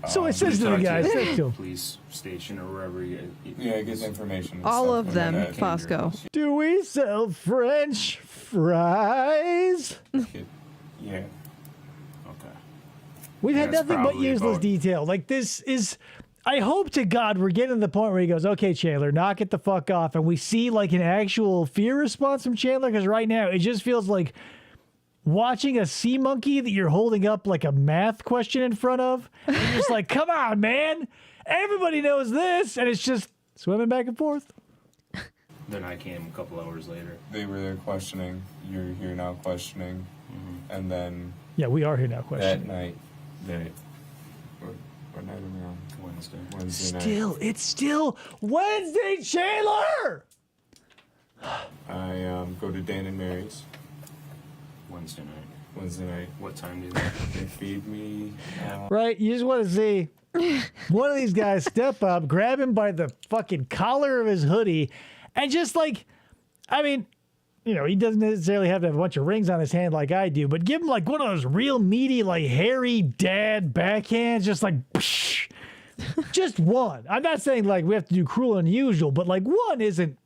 So I says to the guy, I said to him, Police station or wherever you. Yeah, I get information. and All stuff, of and them, then I- Fosco. do we sell French fries? Yeah. Okay. We've had That's nothing but probably useless about- detail. Like, this is, I hope to God we're getting to the point where he goes, okay, Chandler, knock it the fuck off. And we see like an actual fear response from Chandler, because right now it just feels like watching a sea monkey that you're holding up like a math question in front of. And you're just like, come on, man. Everybody knows this. And it's just swimming back and forth. Then I came a couple hours later. They were there questioning. You're here now questioning. And then Yeah, we are here now, that question. night, what night are we on? Wednesday night. It's still Wednesday, Chandler! I go to Dan and Mary's Wednesday night. Wednesday night. What time do you They feed me. Right? You just want to see one of these guys step up, grab him by the fucking collar of his hoodie, and just like, I mean, you know, he doesn't necessarily have to have a bunch of rings on his hand like I do, but give him like one of those real meaty, like hairy dad backhands, just like, psh, just one. I'm not saying like we have to do cruel and unusual, but like one isn't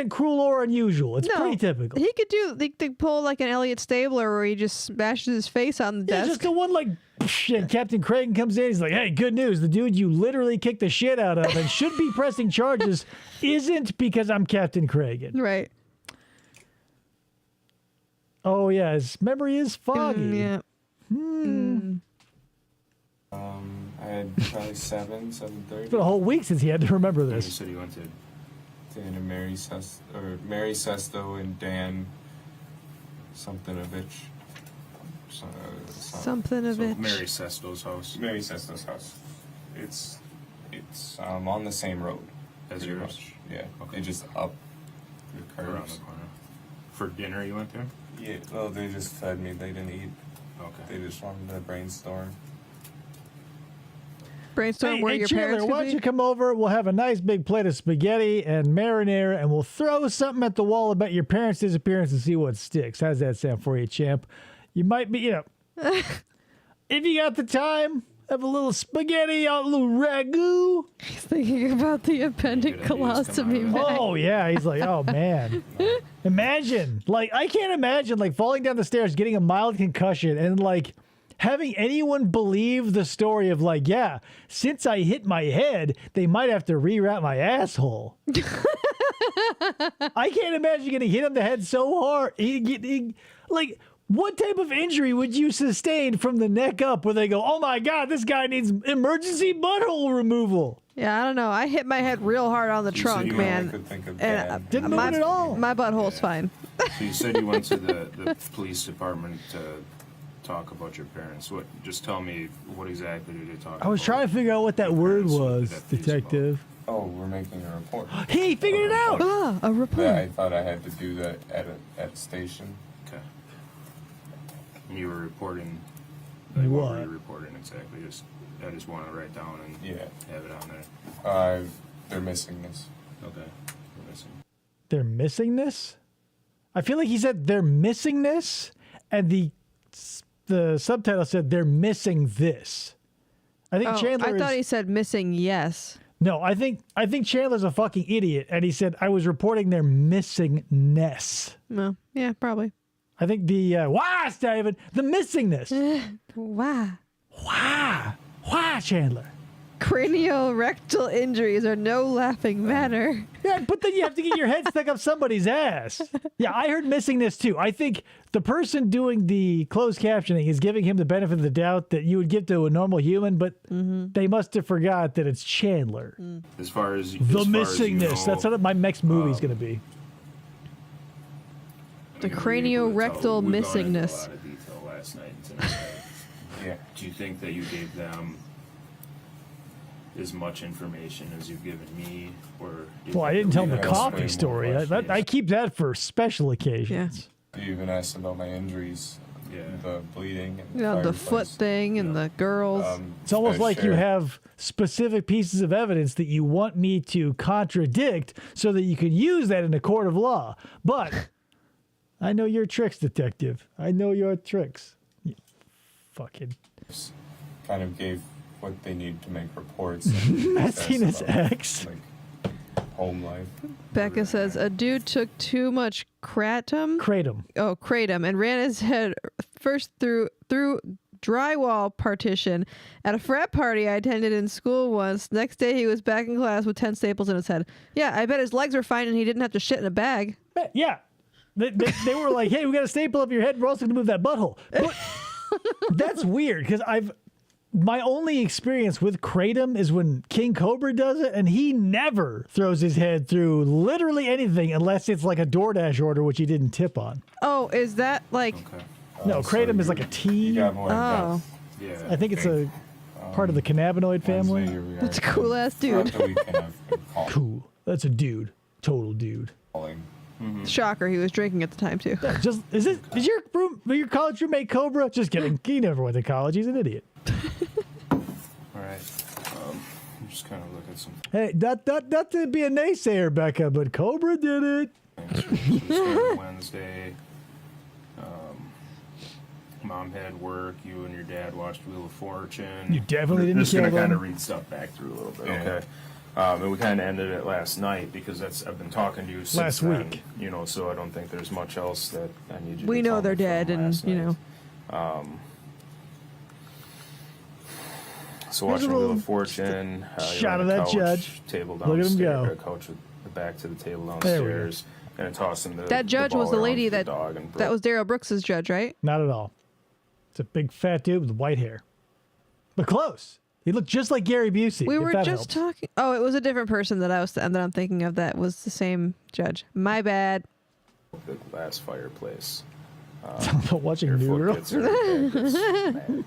cruel or unusual. It's pretty typical. He could do, they could pull like an Elliot Stabler where he just smashes his face on the Yeah, desk. just the one like, psh, and Captain Craig comes in. He's like, "Hey, good news! The dude you literally kicked the shit out of and should be pressing charges isn't because I'm Captain Craig." Right. Oh yeah, his memory is foggy. Yeah. I had probably 7:30. It's been a whole week since he had to remember You this. said you went to. Dan and Mary Sesto and Dan Something-ovich. Something of So it. Mary Sesto's house. Mary Sesto's house. It's on the same road As pretty yours? much. Yeah. Okay. They just up the Around curves. the corner. For dinner, you went there? Yeah. Well, they just fed me. They didn't eat. Okay. They just wanted to brainstorm. Brainstorm Hey, where hey your Chandler, parents why could don't you be. come over? We'll have a nice big plate of spaghetti and marinara, and we'll throw something at the wall about your parents' disappearance and see what sticks. How's that sound for you, champ? You might be, you know, if you got the time, have a little spaghetti, a little ragu. He's thinking about the Good ideas come appendiculostomy. out of bag. Oh yeah, he's like, oh man. Imagine, like, I can't imagine like falling down the stairs, getting a mild concussion, and like having anyone believe the story of like, yeah, since I hit my head, they might have to reroute my asshole. I can't imagine getting hit on the head so hard. Like, what type of injury would you sustain from the neck up where they go, oh my God, this guy needs emergency butthole removal? Yeah, I don't know. I hit my head real hard on the You said trunk, you only man. could think of And Dan. Didn't move my, it at all. my butthole's fine. So you said you went to the police department to talk about your parents. What? Just tell me what exactly did they talk about? I was trying to figure out what that word Parents, what was, did that piece detective. Oh, we're making a report. He figured it out. Ah, a report. Yeah, I thought I had to do that at a station. Okay. And you were reporting. What? What were you reporting exactly? I just want to write down and Yeah. have it on there. They're missing this. Okay. We're missing. They're missing this? I feel like he said they're missing this, and the subtitle said they're missing this. I think Oh, Chandler I thought is, he said missing yes. No, I think Chandler's a fucking idiot, and he said I was reporting their missingness. No, yeah, probably. I think why, Steven? The missingness. Wow. Why, Chandler? Craniorectal injuries are no laughing matter. Yeah, but then you have to get your head stuck up somebody's ass. Yeah, I heard missingness too. I think the person doing the closed captioning is giving him the benefit of the doubt that you would give to a normal human, but they must have forgot that it's Chandler. As far as The as far as you missingness. know, That's what my next movie's going to be. The we've craniorectal gone into missingness. a lot of detail last night and tonight. Yeah. Do you think that you gave them as much information as you've given me, or? do you Well, I think didn't that tell we him the have coffee way more story. I questions? keep that for special occasions. You even asked about my injuries, Yeah. the bleeding, and You know, the foot fireplace. thing and the girls. It's almost like you sure. have specific pieces of evidence that you want me to contradict so that you can use that in a court of law. But I know your tricks, detective. I know your tricks. You fucking kind of gave what they need to make reports. messiness About, X. like home life. Becca says a dude took too much Kratom. kratom and ran his head first through drywall partition at a frat party I attended in school once. Next day he was back in class with 10 staples in his head. Yeah, I bet his legs were fine and he didn't have to shit in a bag. Yeah. They were like, hey, we got a staple up your head. We're also going to move that butthole. But that's weird because my only experience with kratom is when King Cobra does it, and he never throws his head through literally anything unless it's like a DoorDash order, which he didn't tip on. Oh, is that like... Okay. No, So kratom is you- like a tea. You got more than Oh, Yeah. I think it's a part of the cannabinoid family. that's a cool ass Throughout dude. the weekend, I've been Cool. That's a dude. Total dude. calling. Shocker, he was drinking at the time too. Is your college roommate Cobra? Just kidding. He never went to college. He's an idiot. All right. I'm just kind of looking at some Hey, not to be a naysayer, Becca, but Cobra did it. things. So we started Wednesday. Mom had work. You and your dad watched Wheel of Fortune. You definitely We're didn't just gonna kill them. kind of read stuff back through a little bit, Yeah. okay? And we kind of ended it last night because I've been talking to you since Last then, week. You know, so I don't think there's much else that I need you. We to know tell they're me from dead and, last you night. know. So Here's a watching Wheel little of Fortune. You're shot on of the that couch, judge. Table Look at him downstairs. go. Couch with the back to the table There we go. downstairs. Gonna toss him That judge was the lady that that that was Daryl Brooks's judge, right? Not at all. It's a big fat dude with white hair. But close. He looked just like Gary Busey. We if were that just helps. talking. Oh, it was a different person that I'm thinking of. That was the same judge. My bad. the glass fireplace. But watching Your New foot Girl. gets hurt, gets mad.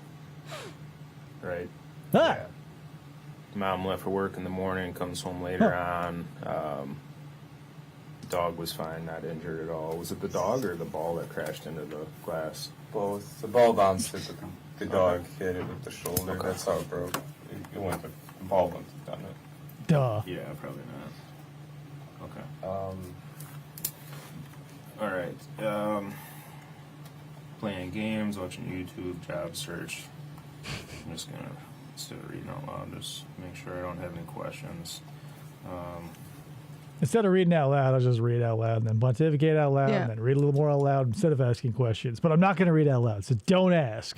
Right. Ah, Yeah. Mom left for work in the morning, comes home later on. Dog was fine, not injured at all. Was it the dog or the ball that crashed into the glass? Both. The ball bounced it, but the dog hit it with the shoulder. Okay. That's how it broke. It went. The ball wouldn't have done it. duh. Yeah, probably not. Okay. All right. Playing games, watching YouTube, job search. I'm just gonna, instead of reading out loud, just make sure I don't have any questions. Instead of reading out loud, I'll just read out loud and then pontificate out loud Yeah. and then read a little more out loud instead of asking questions. But I'm not going to read out loud, so don't ask.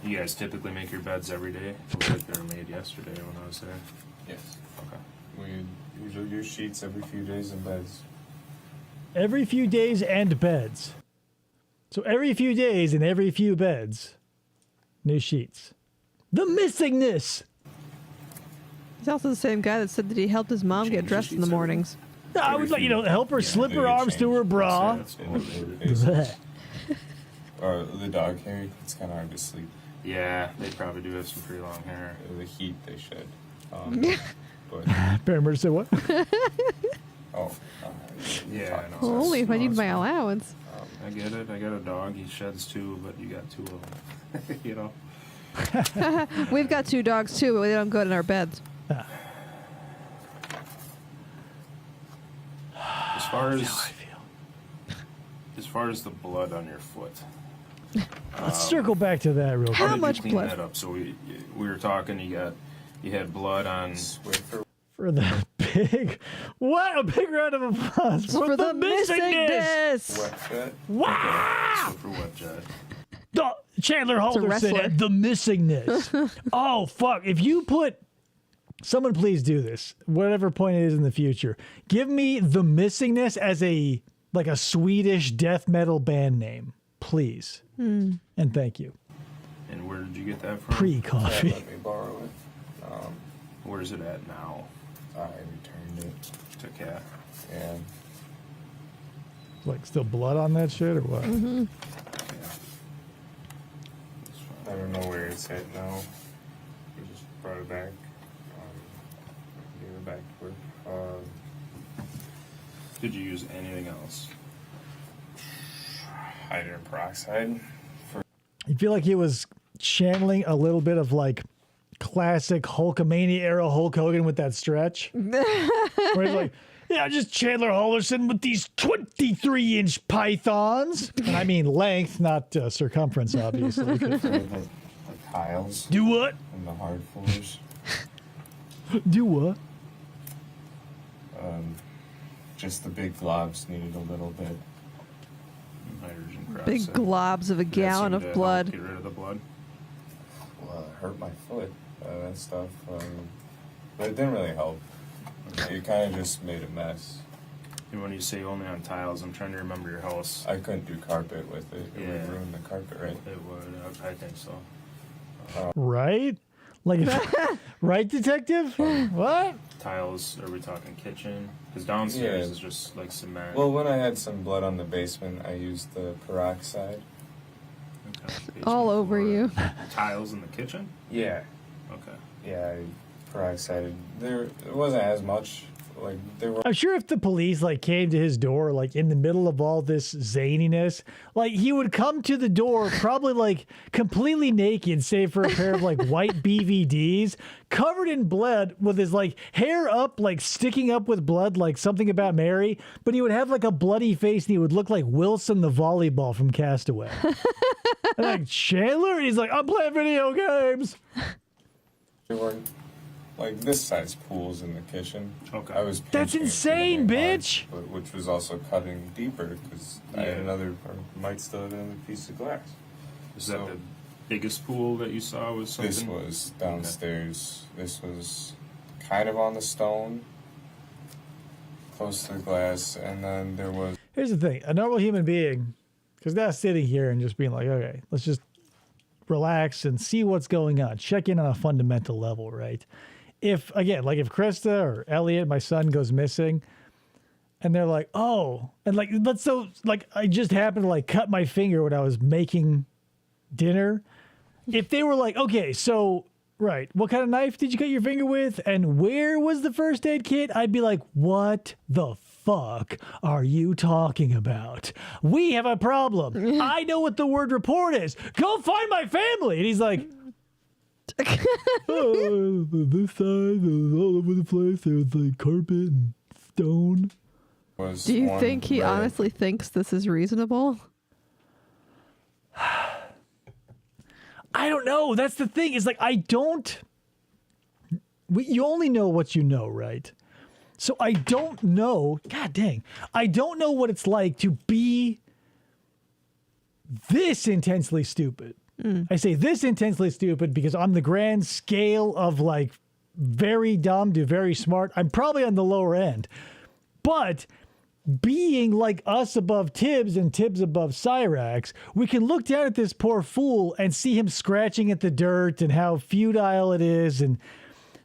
You guys typically make your beds every day? It looked like they were made yesterday when I was there. Yes. Okay. We usually use sheets every few days and beds. Every few days and beds. So every few days and every few beds, new sheets. The missingness. He's also the same guy that said that he helped his mom get Change dressed in the sheets every mornings. I would like, help her slip her they arms change. through her bra. That's In motivated. basis. Bleh. Or the dog hair. It's kind of hard to sleep. Yeah, they probably do have some pretty long hair. The heat they shed. But Paramedic said what? Yeah, I know. Well, only if I need That's my fine. allowance. I get it. I got a dog. He sheds too, but you got two of them. You know. We've got 2 dogs too, but they don't go in our beds. As far as the blood on your foot. Let's circle back to that real How quick. Did much you clean blood? that up? So we were talking. You had blood on. For the big, what a big round of applause for, For the missingness. missingness. wet jet. Wow! So for what, Judd? Chandler a Halderson wrestler. at the missingness. Oh, fuck. If you put... Someone please do this. Whatever point it is in the future. Give me the missingness as a Swedish death metal band name. Please. And thank you. And where did you get that from? Pre-coffee. Let me borrow it. Where is it at now? I returned it. To Cat. And Like still blood on that shit or what? I don't know where it's at now. We just brought it back. Gave it back to her. Did you use anything else? Hydrogen peroxide. You feel like he was channeling a little bit of like classic Hulkamania era Hulk Hogan with that stretch. Where he's like, yeah, just Chandler Halderson with these 23-inch pythons. And I mean length, not circumference, obviously. Like tiles Do what? on the hard floors. Do what? Just the big globs needed a little bit. Hydrogen peroxide. Big globs of a Did that gallon seem of to help blood. Get rid of the blood. Well, it hurt my foot and stuff. But it didn't really help. It kind of just made a mess. And when you say only on tiles, I'm trying to remember your house. I couldn't do carpet with it. It Yeah. would ruin the carpet, right? It would. I think so. Right? Like, right, detective? What? Tiles, are we talking kitchen? Because downstairs Yeah. is just like cement. Well, when I had some blood on the basement, I used the peroxide. Okay, basement All over floor. you. Tiles in the kitchen? Yeah. Okay. Yeah, I peroxided. It wasn't as much. Like, there were... I'm sure if the police like came to his door like in the middle of all this zaniness, like he would come to the door probably like completely naked, save for a pair of like white BVDs, covered in blood, with his like hair up, like sticking up with blood, like Something About Mary. But he would have like a bloody face, and he would look like Wilson the volleyball from Castaway. And like Chandler, and he's like, I'm playing video games. There weren't like this size pools in the kitchen. Okay. I was That's pinching it insane, pretty hard, bitch. but which was also cutting deeper because I had Yeah. another, or might still have another piece of glass. Is that the biggest pool that you saw? Was something? This was downstairs. This was kind of on the stone, close to the glass, and then there was. Here's the thing: a normal human being, because now sitting here and just being like, okay, let's just relax and see what's going on, check in on a fundamental level, right? If again, like if Krista or Elliot, my son, goes missing, and they're like, oh, and like I just happened to like cut my finger when I was making dinner. If they were like, okay, so right, what kind of knife did you cut your finger with, and where was the first aid kit? I'd be like, what the fuck are you talking about? We have a problem. I know what the word report is. Go find my family. And he's like, oh, this side was all over the place. There was like carpet and stone. Do you one think he red- honestly thinks this is reasonable? I don't know. That's the thing. Is like you only know what you know, right? So I don't know. God dang. I don't know what it's like to be this intensely stupid. I say this intensely stupid because on the grand scale of like very dumb to very smart, I'm probably on the lower end. But being like us above Tibbs and Tibbs above Cyrax, we can look down at this poor fool and see him scratching at the dirt and how futile it is, and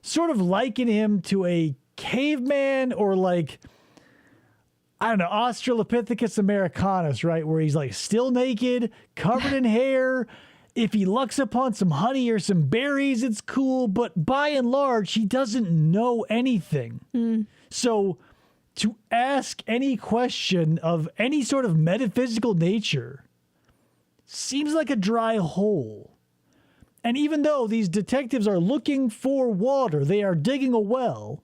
sort of liken him to a caveman or like, I don't know, Australopithecus americanus, right? Where he's like still naked, covered in hair. If he lucks upon some honey or some berries, it's cool. But by and large, he doesn't know anything. So to ask any question of any sort of metaphysical nature seems like a dry hole. And even though these detectives are looking for water, they are digging a well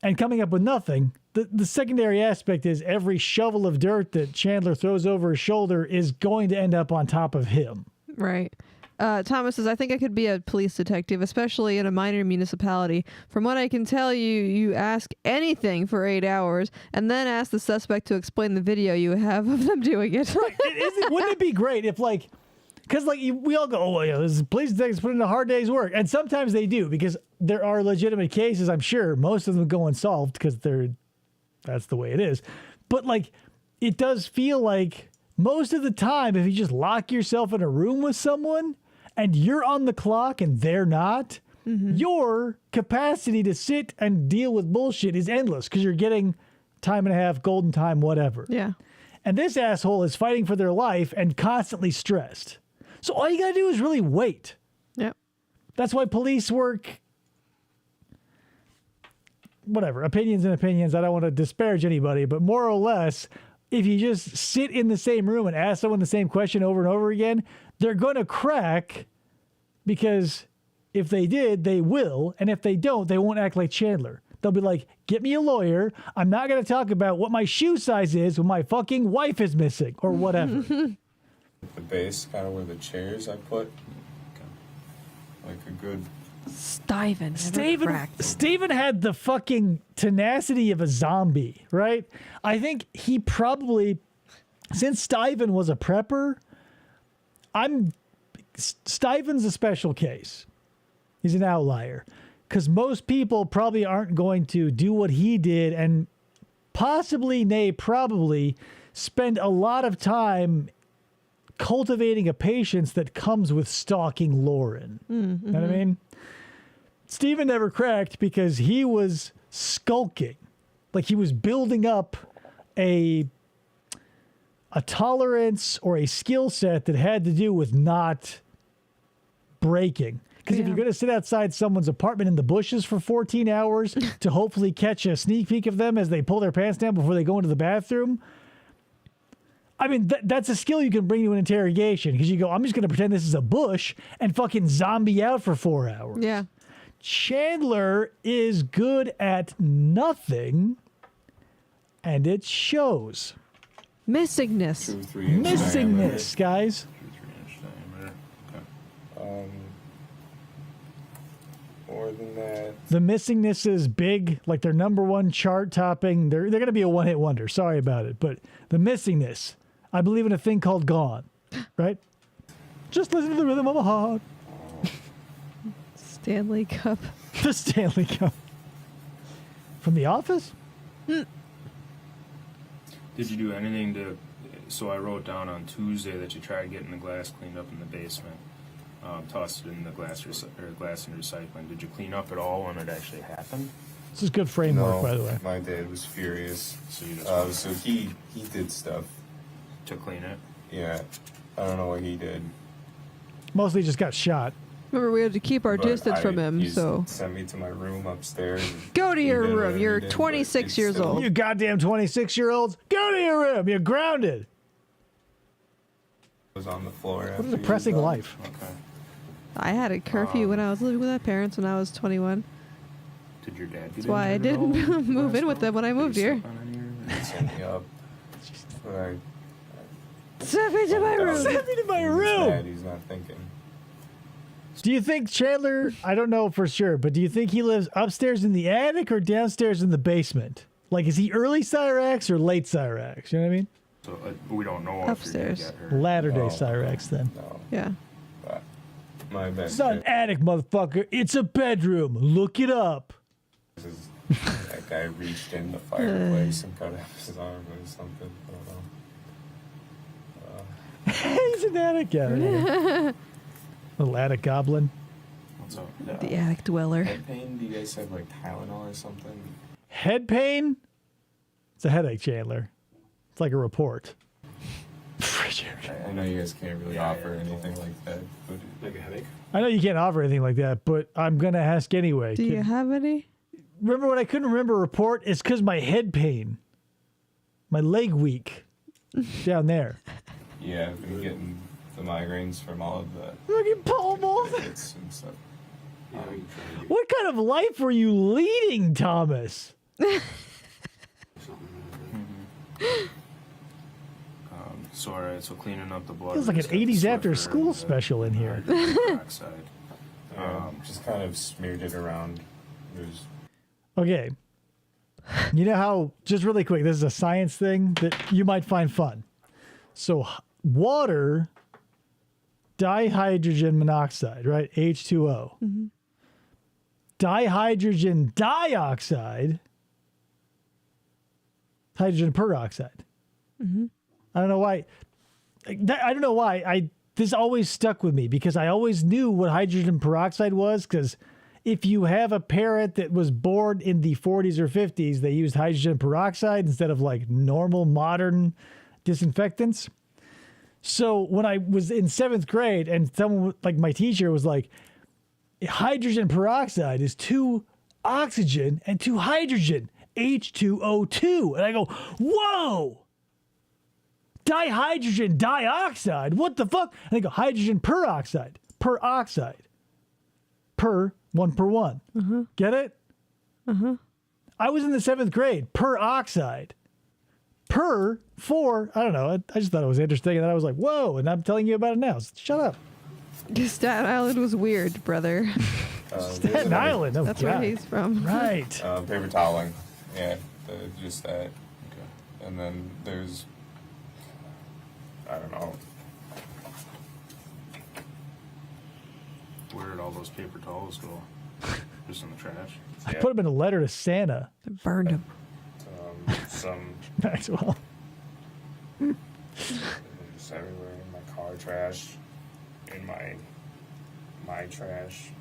and coming up with nothing. The secondary aspect is every shovel of dirt that Chandler throws over his shoulder is going to end up on top of him. Right. Thomas says, I think I could be a police detective, especially in a minor municipality. From what I can tell you, you ask anything for 8 hours and then ask the suspect to explain the video you have of them doing it. Wouldn't it be great if, like, Because like we all go, oh well, yeah, this police detectives put in a hard day's work, and sometimes they do because there are legitimate cases. I'm sure most of them go unsolved because that's the way it is. But like, it does feel like most of the time, if you just lock yourself in a room with someone and you're on the clock and they're not, your capacity to sit and deal with bullshit is endless because you're getting time and a half, golden time, whatever. Yeah. And this asshole is fighting for their life and constantly stressed. So all you got to do is really wait. Yep. That's why police work, whatever, opinions and opinions. I don't want to disparage anybody, but more or less, if you just sit in the same room and ask someone the same question over and over again, they're going to crack because if they did, they will. And if they don't, they won't act like Chandler. They'll be like, get me a lawyer. I'm not going to talk about what my shoe size is when my fucking wife is missing or whatever. The base, kind of where the chairs I put, like a good. Steven never cracked. Steven had the fucking tenacity of a zombie, right? I think he probably, since Steven was a prepper, Steven's a special case. He's an outlier. Because most people probably aren't going to do what he did and possibly, nay, probably spend a lot of time cultivating a patience that comes with stalking Lauren. Know what I mean? Steven never cracked because he was skulking. Like he was building up a tolerance or a skill set that had to do with not breaking. Because if you're going to sit outside someone's apartment in the bushes for 14 hours to hopefully catch a sneak peek of them as they pull their pants down before they go into the bathroom, I mean, that's a skill you can bring to an interrogation. Because you go, I'm just going to pretend this is a bush and fucking zombie out for 4 hours. Yeah. Chandler is good at nothing, and it shows. Missingness. 2-3 inch Missingness, guys. 2-3 inch diameter. Okay. More than that. The missingness is big, like their number one chart topping. They're going to be a one-hit wonder. Sorry about it, but the missingness. I believe in a thing called Gone, right? Just listen to the rhythm of a heart. Stanley Cup. The Stanley Cup. From The Office? Did you do anything to? So I wrote down on Tuesday that you tried getting the glass cleaned up in the basement. Tossed it in the glass and recycling. Did you clean up at all when it actually happened? This is good framework, No, by the way. my dad was furious. So you just So he did stuff. to clean it. Yeah, I don't know what he did. Mostly just got shot. Remember, we had to keep our but distance from him, he so. sent me to my room upstairs. and Go to he your did room. whatever You're he did, but 26 it's years still- old. You goddamn 26-year-olds, go to your room. You're grounded. Was on the floor. What a depressing life. Okay. I had a curfew when I was living with my parents when I was 21. Did your dad? That's why I didn't move in with them when I moved here. He sent me up. But I Send me to my room. Send me to my he's room. mad, he's not thinking. Do you think Chandler, I don't know for sure, but do you think he lives upstairs in the attic or downstairs in the basement? Like, is he early Cyrax or late Cyrax? You know what I mean? So we don't know Upstairs. if your dad got hurt. Latter day Oh, Cyrax then. No, Yeah. but my best. It's not an attic, motherfucker. It's a bedroom. Look it up. Is that guy reached in the fireplace and cut off his arm or something. I don't know. He's an attic. Yeah. Little attic goblin. What's up? The attic dweller. Head pain? Do you guys have like Tylenol or something? Head pain? It's a headache, Chandler. It's like a report. I know you guys can't really offer anything like that, but Like a headache? I know you can't offer anything like that, but I'm going to ask anyway. Do you have any? Remember when I couldn't remember a report? It's because my head pain. My leg weak. Down there. yeah, I've been getting the migraines from all of the Fucking pole balls. hits and stuff. What kind of life were you leading, Thomas? So alright, so cleaning up the blood. Feels like an just got the 80s after Swiffer school and special in here. the hydrogen peroxide. Just kind of smeared it around. There's Okay. You know how, just really quick, this is a science thing that you might find fun. So water dihydrogen monoxide, right? H2O. Dihydrogen dioxide, hydrogen peroxide. I don't know why. I don't know why. This always stuck with me because I always knew what hydrogen peroxide was, because if you have a parent that was born in the 40s or 50s, they used hydrogen peroxide instead of like normal modern disinfectants. So when I was in 7th grade and someone like my teacher was like, hydrogen peroxide is 2 oxygen and 2 hydrogen, H2O2. And I go, whoa! Dihydrogen dioxide? What the fuck? And I go, hydrogen peroxide. Peroxide. Per, 1 per 1. Get it? I was in the 7th grade. Peroxide. Per, 4, I don't know. I just thought it was interesting. And then I was like, whoa. And I'm telling you about it now. Shut up. Staten Island was weird, brother. Staten Island. Oh, That's God. where he's from. Right. Paper toweling. Yeah, just that. And then there's, I don't know. Where did all those paper towels go? Just in the trash? I put him in a letter to Santa. They burned him. Some Maxwell. just everywhere in my car trash, in my trash.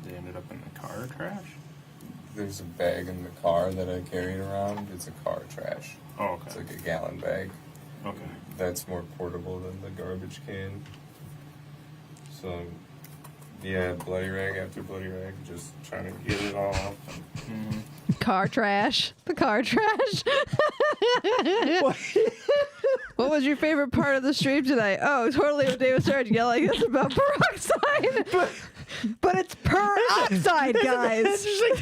They ended up in the car trash? There's a bag in the car that I carried around. It's a car trash. Oh, okay. It's like a gallon bag. Okay. That's more portable than the garbage can. So, yeah, bloody rag after bloody rag, just trying to get it all off. Car trash. The car trash. What was your favorite part of the stream tonight? Oh, totally when David started yelling us about peroxide. But it's peroxide, guys. It's just like,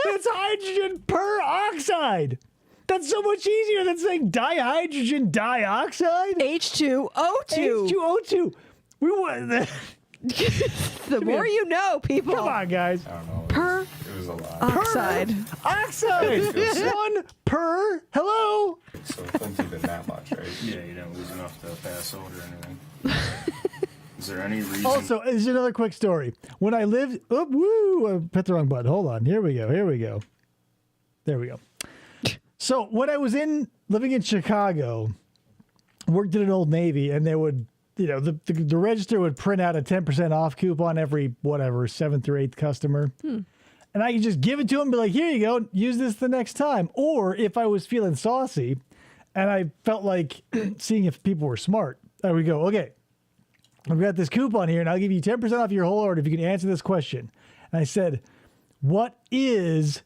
it's hydrogen peroxide. That's so much easier than saying dihydrogen dioxide. H2O2. H2O2. We want that. The more you know, people. Come on, guys. I don't know. Per It was a lot. oxide. Oxide. 1 per. Hello. So it couldn't have been that much, right? Yeah, you didn't lose enough to pass out or anything. Is there any reason? Also, there's another quick story. When I lived, I hit the wrong button. Hold on. Here we go. There we go. So when I was living in Chicago, worked at an Old Navy, and they would, the register would print out a 10% off coupon every, 7th or 8th customer. And I could just give it to them and be like, here you go, use this the next time. Or if I was feeling saucy and I felt like seeing if people were smart, I would go, okay, I've got this coupon here and I'll give you 10% off your whole order if you can answer this question. And I said, what is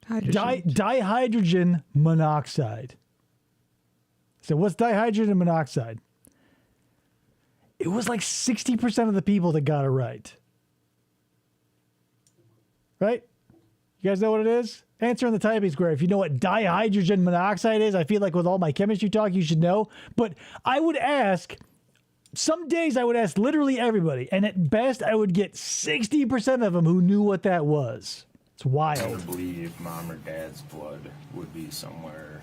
dihydrogen monoxide? So what's dihydrogen monoxide? It was like 60% of the people that got it right. Right? You guys know what it is? Answer in the typing square. If you know what dihydrogen monoxide is, I feel like with all my chemistry talk, you should know. But I would ask, some days I would ask literally everybody. And at best, I would get 60% of them who knew what that was. It's I wild. would believe mom or dad's blood would be somewhere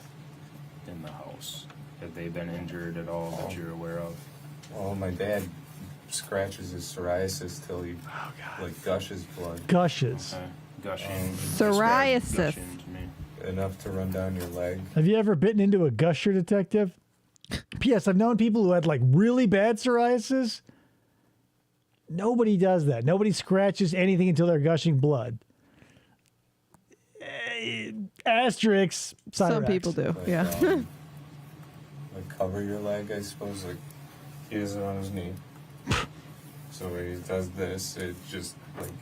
in the house. Have they been injured at all that you're aware of? Well, my dad scratches his psoriasis till he gushes blood. Gushes. Okay. Gushing. Psoriasis. Gushing to me. Enough to run down your leg. Have you ever bitten into a gusher, detective? P.S. I've known people who had like really bad psoriasis. Nobody does that. Nobody scratches anything until they're gushing blood. Asterisk. Some people do. Like, Yeah. Like cover your leg, I suppose. Like he has it on his knee. So when he does this, it just like.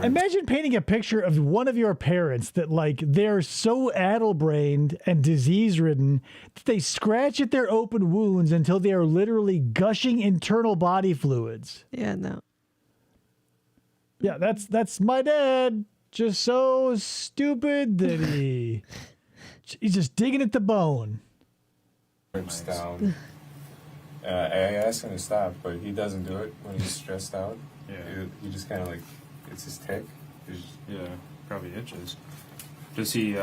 Imagine painting a picture of one of your parents that like they're so addle-brained and disease-ridden that they scratch at their open wounds until they are literally gushing internal body fluids. Yeah, no. Yeah, that's my dad. Just so stupid that he's just digging at the bone. Rips down. I ask him to stop, but he doesn't do it when he's stressed out. Yeah. He just kind of like, it's his tick. Yeah, probably itches. Does he?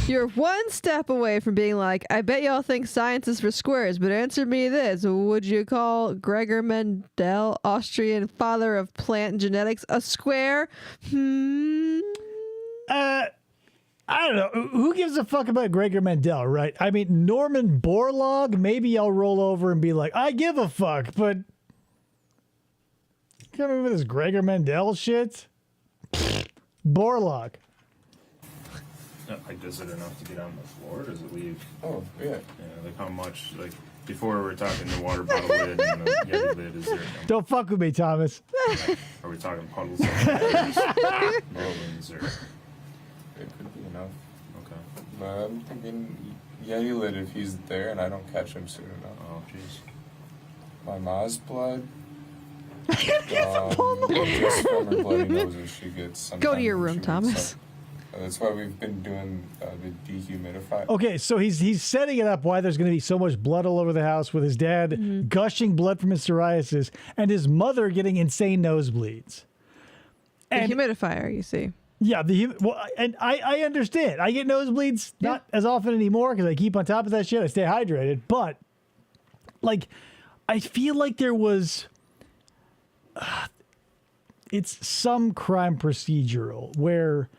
You're one step away from being like, I bet y'all think science is for squares, but answer me this. Would you call Gregor Mendel, Austrian father of plant genetics, a square? I don't know. Who gives a fuck about Gregor Mendel, right? I mean, Norman Borlaug, maybe I'll roll over and be like, I give a fuck, but coming with this Gregor Mendel shit? Borlaug. Like, does it enough to get on the floor? Does it leave? Oh, yeah. Yeah, like how much? Like before we were talking the water bottle lid and the Yeti lid. Is there? Don't fuck with me, Thomas. Are we talking puddles? Rolls or? It could be enough. Okay. But I'm thinking Yeti lid if he's there and I don't catch him soon enough. Oh, jeez. My ma's blood. Just from her bloody noses, she gets. Go to your sometimes room, she wakes Thomas. up. That's why we've been doing the dehumidifier. Okay, so he's setting it up why there's going to be so much blood all over the house with his dad gushing blood from his psoriasis and his mother getting insane nosebleeds. The And humidifier, you see. yeah, and I understand. I get nosebleeds not as often anymore because I keep on top of that shit. I stay hydrated, but like I feel like there was it's some crime procedural where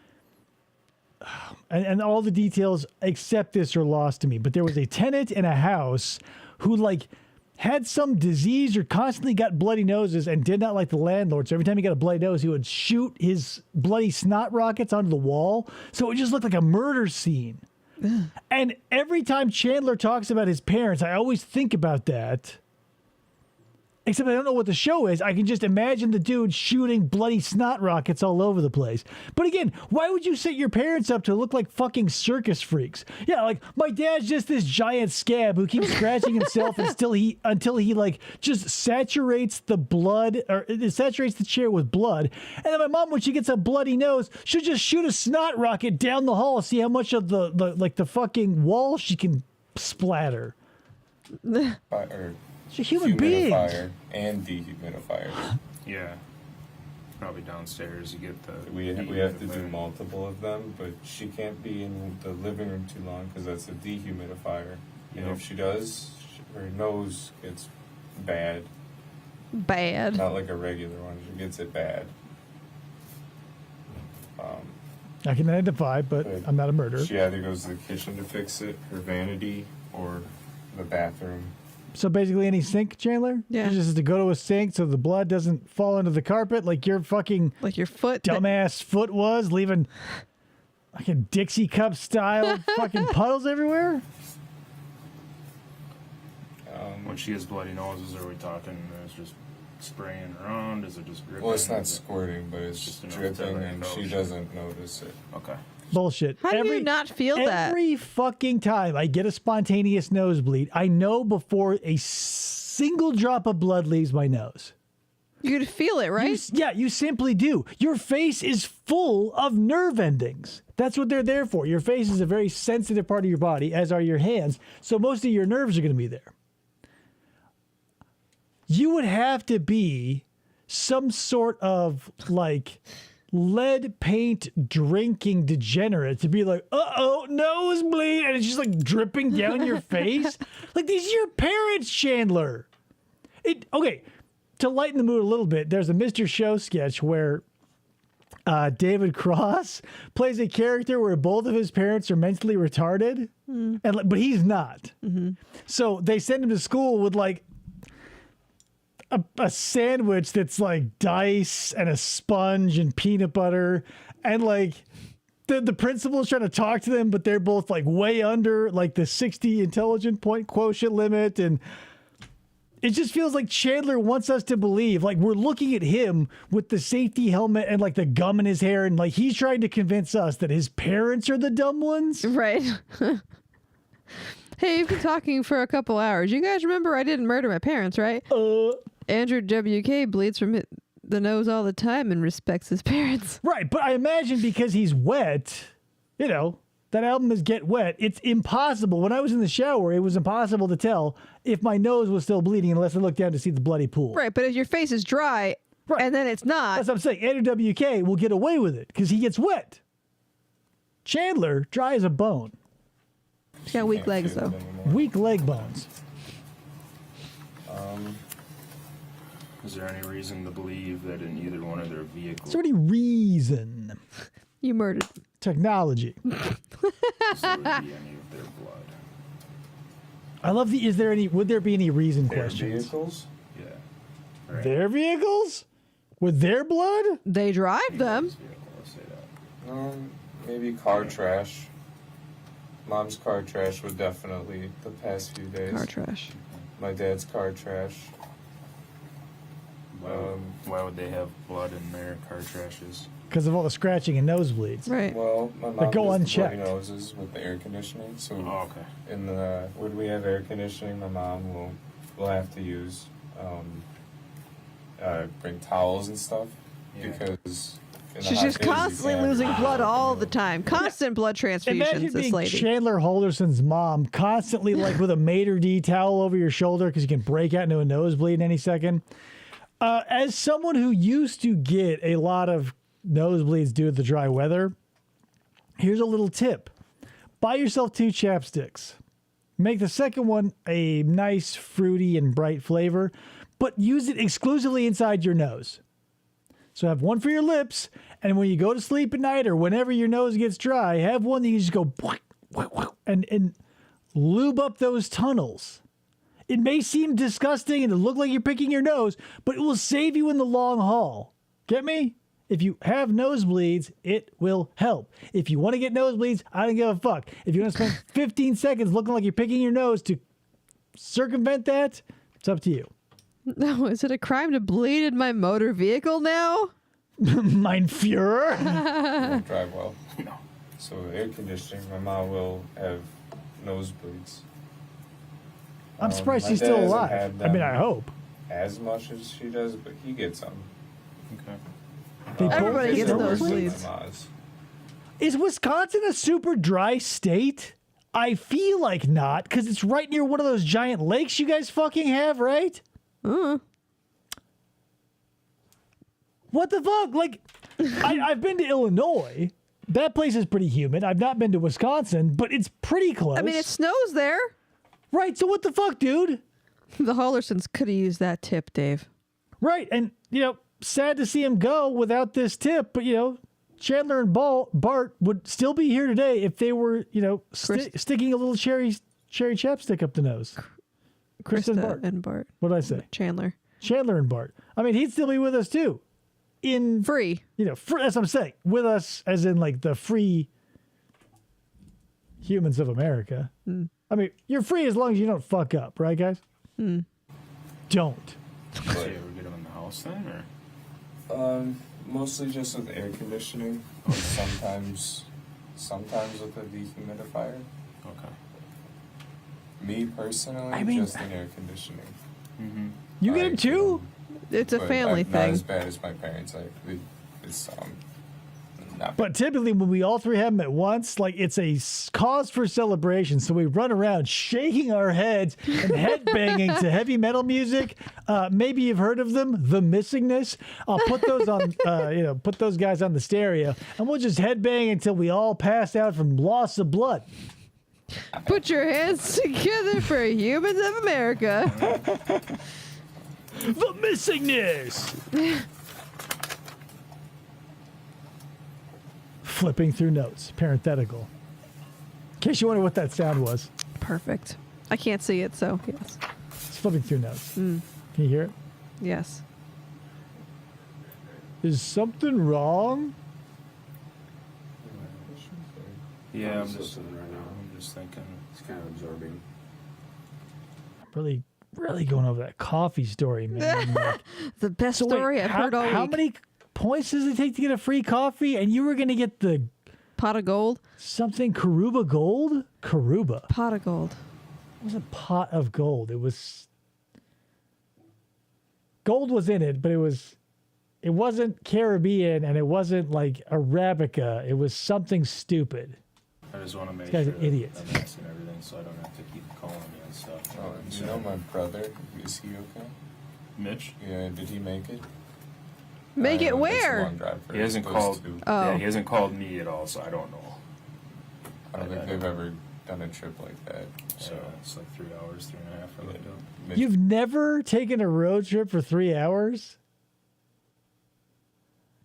and all the details except this are lost to me, but there was a tenant in a house who like had some disease or constantly got bloody noses and did not like the landlord. So every time he got a bloody nose, he would shoot his bloody snot rockets onto the wall. So it just looked like a murder scene. And every time Chandler talks about his parents, I always think about that. Except I don't know what the show is. I can just imagine the dude shooting bloody snot rockets all over the place. But again, why would you set your parents up to look like fucking circus freaks? Yeah, like my dad's just this giant scab who keeps scratching himself until he like just saturates the blood or it saturates the chair with blood. And then my mom, when she gets a bloody nose, she'll just shoot a snot rocket down the hall, see how much of the fucking wall she can splatter. She's a human being. Humidifier and dehumidifier. Yeah. Probably downstairs. You get the. We have to do multiple of them, but she can't be in the living room too long because that's a dehumidifier. And if she does, her nose gets bad. Bad. Not like a regular one. She gets it bad. I can identify, but I'm not a murderer. She either goes to the kitchen to fix it, her vanity, or the bathroom. So basically any sink, Chandler? Yeah. You just have to go to a sink so the blood doesn't fall into the carpet like your fucking Like your foot. dumbass foot was, leaving like a Dixie cup style fucking puddles everywhere? When she has bloody noses, are we talking? It's just spraying around. Is it just dripping? Well, it's not Is it- squirting, but it's Just enough dripping, to and let it she go. doesn't notice it. Okay. Bullshit. How do you not feel that? Every fucking time I get a spontaneous nosebleed, I know before a single drop of blood leaves my nose. You could feel it, right? You simply do. Your face is full of nerve endings. That's what they're there for. Your face is a very sensitive part of your body, as are your hands. So most of your nerves are going to be there. You would have to be some sort of like lead paint drinking degenerate to be like, uh-oh, nosebleed, and it's just like dripping down your face. Like, these are your parents, Chandler. Okay, to lighten the mood a little bit, there's a Mr. Show sketch where David Cross plays a character where both of his parents are mentally retarded, but he's not. So they send him to school with like a sandwich that's like dice and a sponge and peanut butter, and like the principal's trying to talk to them, but they're both like way under like the 60 intelligent point quotient limit, and it just feels like Chandler wants us to believe like we're looking at him with the safety helmet and like the gum in his hair, and like he's trying to convince us that his parents are the dumb ones. Right. Hey, you've been talking for a couple hours. You guys remember I didn't murder my parents, right? Andrew WK bleeds from the nose all the time and respects his parents. Right, but I imagine because he's wet, you know, that album is Get Wet. It's impossible. When I was in the shower, it was impossible to tell if my nose was still bleeding unless I looked down to see the bloody pool. Right, but if your face is dry and then it's not. That's what I'm saying. Andrew WK will get away with it because he gets wet. Chandler, dry as a bone. He's got weak Can't legs, feel it though. anymore. Weak leg bones. Is there any reason to believe that in either one of their Is vehicles there any reason? You murdered. Technology. there would be any of their blood? I love the. Is there any? Would there be any reason Their questions? vehicles? Yeah. Right. Their vehicles? With their blood? They drive them. His vehicle, let's say that. Maybe car trash. Mom's car trash would definitely the past few days. Car trash. My dad's car trash. Why would they have blood in their car trashes? Because of all the scratching and nosebleeds. Right. Well, my mom go does the unchecked. bloody noses with the air conditioning. So Oh, okay. in the when we have air conditioning, my mom will have to use bring towels and stuff Yeah. because in the She's hot just days, you constantly can't- losing blood all the time. Constant blood transfusions, Imagine this being lady. Chandler Halderson's mom, constantly like with a maitre d towel over your shoulder because you can break out into a nosebleed in any second. As someone who used to get a lot of nosebleeds due to the dry weather, here's a little tip. Buy yourself 2 chapsticks. Make the second one a nice, fruity, and bright flavor, but use it exclusively inside your nose. So have one for your lips, and when you go to sleep at night or whenever your nose gets dry, have one that you just go and lube up those tunnels. It may seem disgusting and it look like you're picking your nose, but it will save you in the long haul. Get me? If you have nosebleeds, it will help. If you want to get nosebleeds, I don't give a fuck. If you want to spend 15 seconds looking like you're picking your nose to circumvent that, it's up to you. No, is it a crime to bleed in my motor vehicle now? Mein Führer. don't drive well. No. So air conditioning, my mom will have nosebleeds. I'm surprised my she's dad still hasn't alive. had I mean, them I hope. as much as she does, but he gets them. Okay. They both Everybody get gets those. nosebleeds. Is Wisconsin a super dry state? I feel like not, because it's right near one of those giant lakes you guys fucking have, right? What the fuck? Like, I've been to Illinois. That place is pretty humid. I've not been to Wisconsin, but it's pretty close. I mean, it snows there. right. So what the fuck, dude? The Haldersons could have used that tip, Dave. Right. And, sad to see him go without this tip, but, Chandler and Bart would still be here today if they were, sticking a little cherry chapstick up the nose. Krista And Bart. What did I say? Chandler. Chandler and Bart. I mean, he'd still be with us too. Free. That's what I'm saying. With us, as in like the free humans of America. I mean, you're free as long as you don't fuck up, right, guys? Don't. So you ever get them in the house then, or? Mostly just with air conditioning, or sometimes with a dehumidifier. Okay. Me personally, I mean- just in air conditioning. You get him too? It's a But family I'm not thing. as bad as my parents. It's not. But typically, when we all three have them at once, like it's a cause for celebration. So we run around shaking our heads and headbanging to heavy metal music. Maybe you've heard of them, The Missingness. I'll put those on, put those guys on the stereo, and we'll just headbang until we all pass out from loss of blood. Put your hands together for humans of America. The Missingness. Flipping through notes, parenthetical. In case you wonder what that sound was, Perfect. I can't see it, so yes. it's flipping through notes. Can you hear it? Yes. Is something wrong? Yeah, I'm just just listening right now. I'm just thinking. It's kind of absorbing. Really going over that coffee story, man. Like, The best so wait, story I've heard all how week. many points does it take to get a free coffee? And you were going to get the Pot of gold? something Karuba Gold? Karuba. Pot of gold. It wasn't pot of gold. It was gold was in it, but it wasn't Caribbean and it wasn't like Arabica. It was something stupid. I just want to make guy's sure an that idiot. I'm asking everything, so I don't have to keep calling you and stuff. Oh, you know my brother? Is he okay? Mitch. Yeah, did he make it? Make I it know, that's a where? long drive for He hasn't those called. two. Oh. Yeah, he hasn't called me at all, so I don't know. I don't think they've ever done a trip like that. So it's like 3 hours, 3.5 for like that. You've never taken a road trip for 3 hours?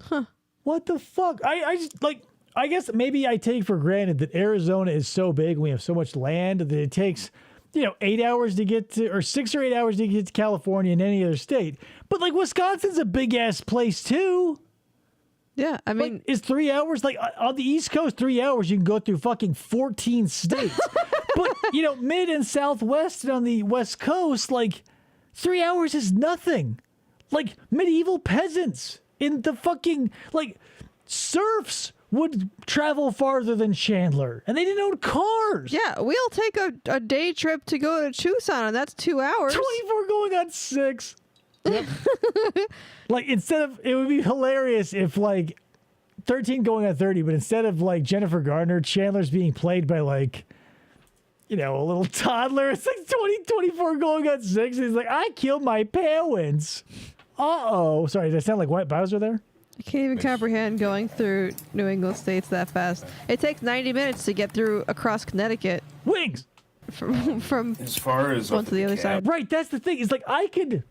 Huh. What the fuck? I just like, I guess maybe I take for granted that Arizona is so big and we have so much land that it takes, 8 hours to get to, or 6 or 8 hours to get to California in any other state. But like Wisconsin's a big ass place too. Yeah, I mean, Like, is 3 hours, like on the East Coast, 3 hours, you can go through fucking 14 states. But, mid and southwest and on the West Coast, like 3 hours is nothing. Like medieval peasants in the fucking, like serfs would travel farther than Chandler and they didn't own cars. yeah, we'll take a day trip to go to Tucson, and that's 2 hours. 24 going on 6. Yep. Like it would be hilarious if like 13 going on 30, but instead of like Jennifer Garner, Chandler's being played by like, a little toddler. It's like 24 going on 6. He's like, I killed my parents. Uh-oh. Sorry, did I sound like White Bowser there? I can't even comprehend going through New England states that fast. It takes 90 minutes to get through across Connecticut Wings. from As far as one up to the other side. Right, that's the thing. It's like I could,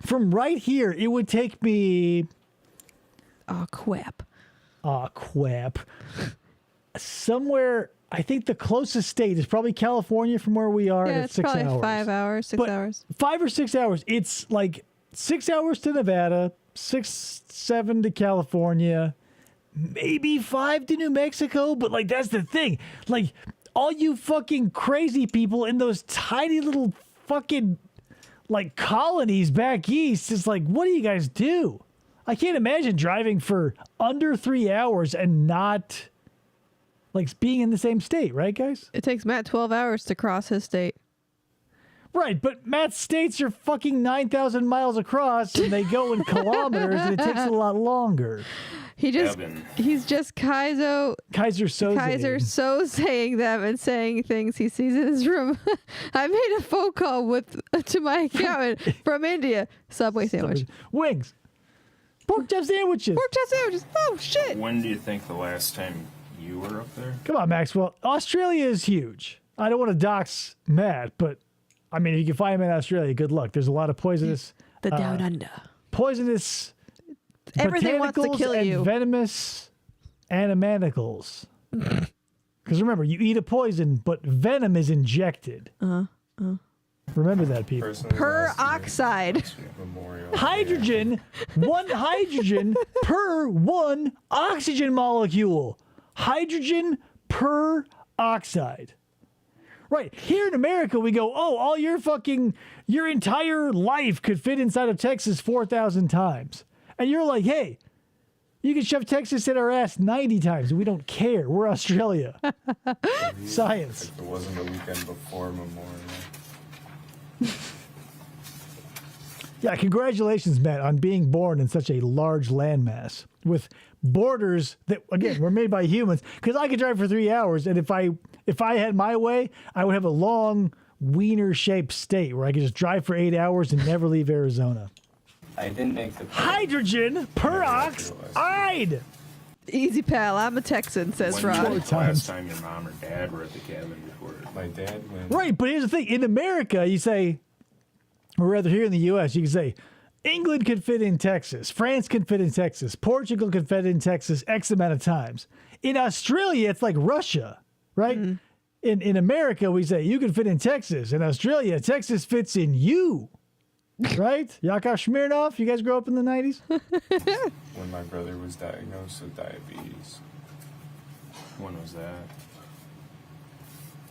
from right here, it would take me, Oh, crap. somewhere, I think the closest state is probably California from where we are. Yeah, and it's 6 probably hours. 5 hours, 6 But hours. 5 or 6 hours. It's like 6 hours to Nevada, 6, 7 to California, maybe 5 to New Mexico. But like, that's the thing. Like, all you fucking crazy people in those tiny little fucking like colonies back east is like, what do you guys do? I can't imagine driving for under 3 hours and not like being in the same state, right, guys? It takes Matt 12 hours to cross his state. Right, but Matt's states are fucking 9,000 miles across and they go in kilometers and it takes a lot longer. He's just Kaiser Soze. saying them and saying things he sees in his room. I made a phone call to my accountant from India. Subway sandwich. Wings. Pork chop sandwiches. Pork chop sandwiches. Oh, shit. When do you think the last time you were up there? Come on, Maxwell. Australia is huge. I don't want to dox Matt, but I mean, if you can find him in Australia, good luck. There's a lot of poisonous... The down under. Poisonous... Everything wants to botanicals kill and you. venomous animaticals. Because remember, you eat a poison, but venom is injected. Remember that, people. Personally, Peroxide. last year, Memorial Hydrogen, one hydrogen per one oxygen molecule. Hydrogen per oxide. Right. Here in America, we go, oh, all your entire life could fit inside of Texas 4,000 times. And you're like, hey, you can shove Texas in our ass 90 times. We don't care. We're Australia. Science. If it wasn't the weekend before Memorial. Yeah, congratulations, Matt, on being born in such a large landmass with borders that, again, were made by humans. Because I could drive for 3 hours, and if I had my way, I would have a long wiener-shaped state where I could just drive for 8 hours and never leave Arizona. I didn't make the Hydrogen peroxide. Easy, pal. I'm a Texan, says When Rod. was the last time your mom or dad were at the cabin before? My dad went. Right, but here's the thing. In America, you say, or rather here in the U.S., you can say, England can fit in Texas. France can fit in Texas. Portugal can fit in Texas X amount of times. In Australia, it's like Russia, right? In America, we say, you can fit in Texas. In Australia, Texas fits in you. Right? Yakov Smirnoff, you guys grow up in the 90s? When my brother was diagnosed with diabetes. When was that?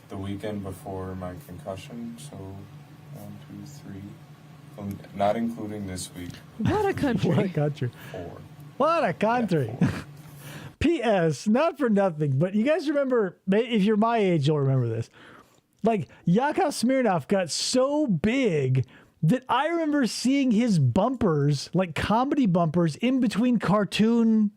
The weekend before my concussion, so 1, 2, 3. Not including this week, What a country. What a country. 4. What a country. Yeah, 4. P.S. Not for nothing, but you guys remember, if you're my age, you'll remember this. Like, Yakov Smirnoff got so big that I remember seeing his bumpers, like comedy bumpers, in between cartoon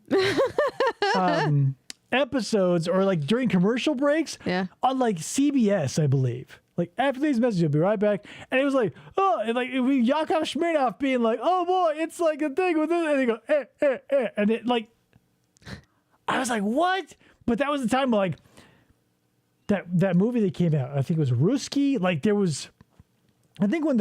episodes or like during commercial breaks on like CBS, I believe. Like, after these messages, I'll be right back. And it was like, oh, and like, Yakov Smirnoff being like, oh boy, it's like a thing with this. And they go, And it like, I was like, what? But that was the time like, that movie that came out, I think it was Ruski. Like there was, I think when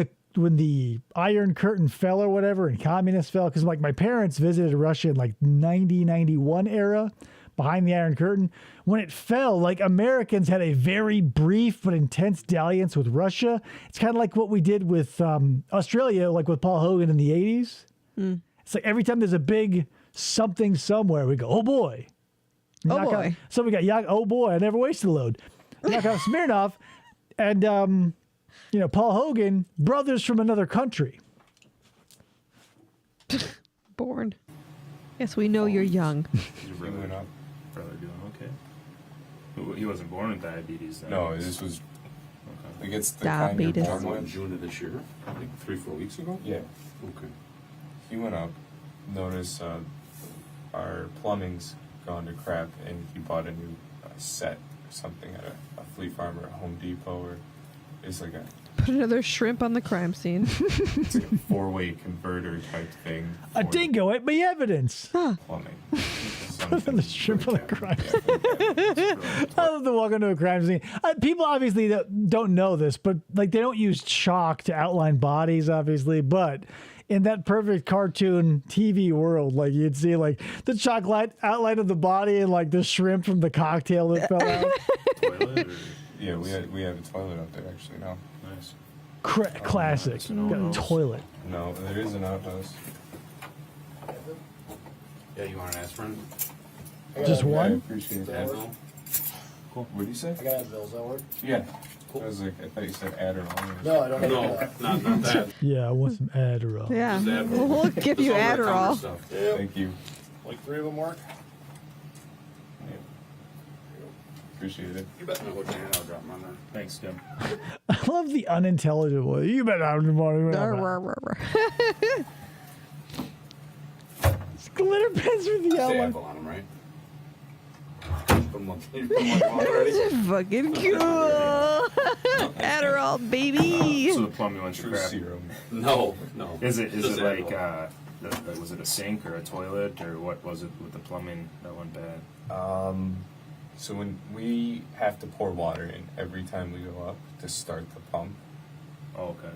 the Iron Curtain fell or whatever and communists fell, because like my parents visited Russia in like 91 era behind the Iron Curtain. When it fell, like Americans had a very brief but intense dalliance with Russia. It's kind of like what we did with Australia, like with Paul Hogan in the 80s. It's like every time there's a big something somewhere, we go, oh boy. Oh boy. So we got oh boy, I never wasted a load. Knock out Smirnoff and Paul Hogan, brothers from another country. Born. Yes, we know you're young. Is your brother doing okay? He wasn't born with diabetes then. No, this was. Okay. Like it's the kind you're Diabetes. born What, in with. June of this year? Like 3-4 weeks ago? Yeah. Okay. He went up, noticed our plumbing's gone to crap, and he bought a new set or something at a Fleet Farm or a Home Depot, or it's like a Put another shrimp on the crime scene. it's like a 4-way converter type thing. A for dingo ate my evidence. plumbing. Put the shrimp on the crime Yeah. I love to walk into a crime scene. People obviously don't know this, but like they don't use chalk to outline bodies, obviously. But in that perfect cartoon TV world, like you'd see like the chalk outline of the body and like the shrimp from the cocktail that fell out. Toilet or Yeah, we have a toilet up there actually now. nice. Classic. It's an Got a outhouse. toilet. No, there is an outhouse. Yeah, you want an aspirin? Just I one? appreciate that. Advil? Cool. What do you say? I got Advil, does that work? Yeah. I was like, I thought you said Adderall. No, I don't No, have that. not that. Yeah, I want some Adderall. Yeah. Just Advil. We'll give you Just over-the-counter Adderall. stuff. Yeah, Thank you. like 3 of them work? Yeah. Appreciate it. You bet. No, what I'll drop them on there. Thanks, Tim. I love the unintelligible. You better have the money. Glitter pens with the That's the outline. Advil on them, right? You put them on already? Fucking cool. Adderall, baby. So the plumbing went to True crap. serum. No. Is it Just like Advil. was it a sink or a toilet or what was it with the plumbing that went bad? So when we have to pour water in every time we go up to start the pump. Oh, okay.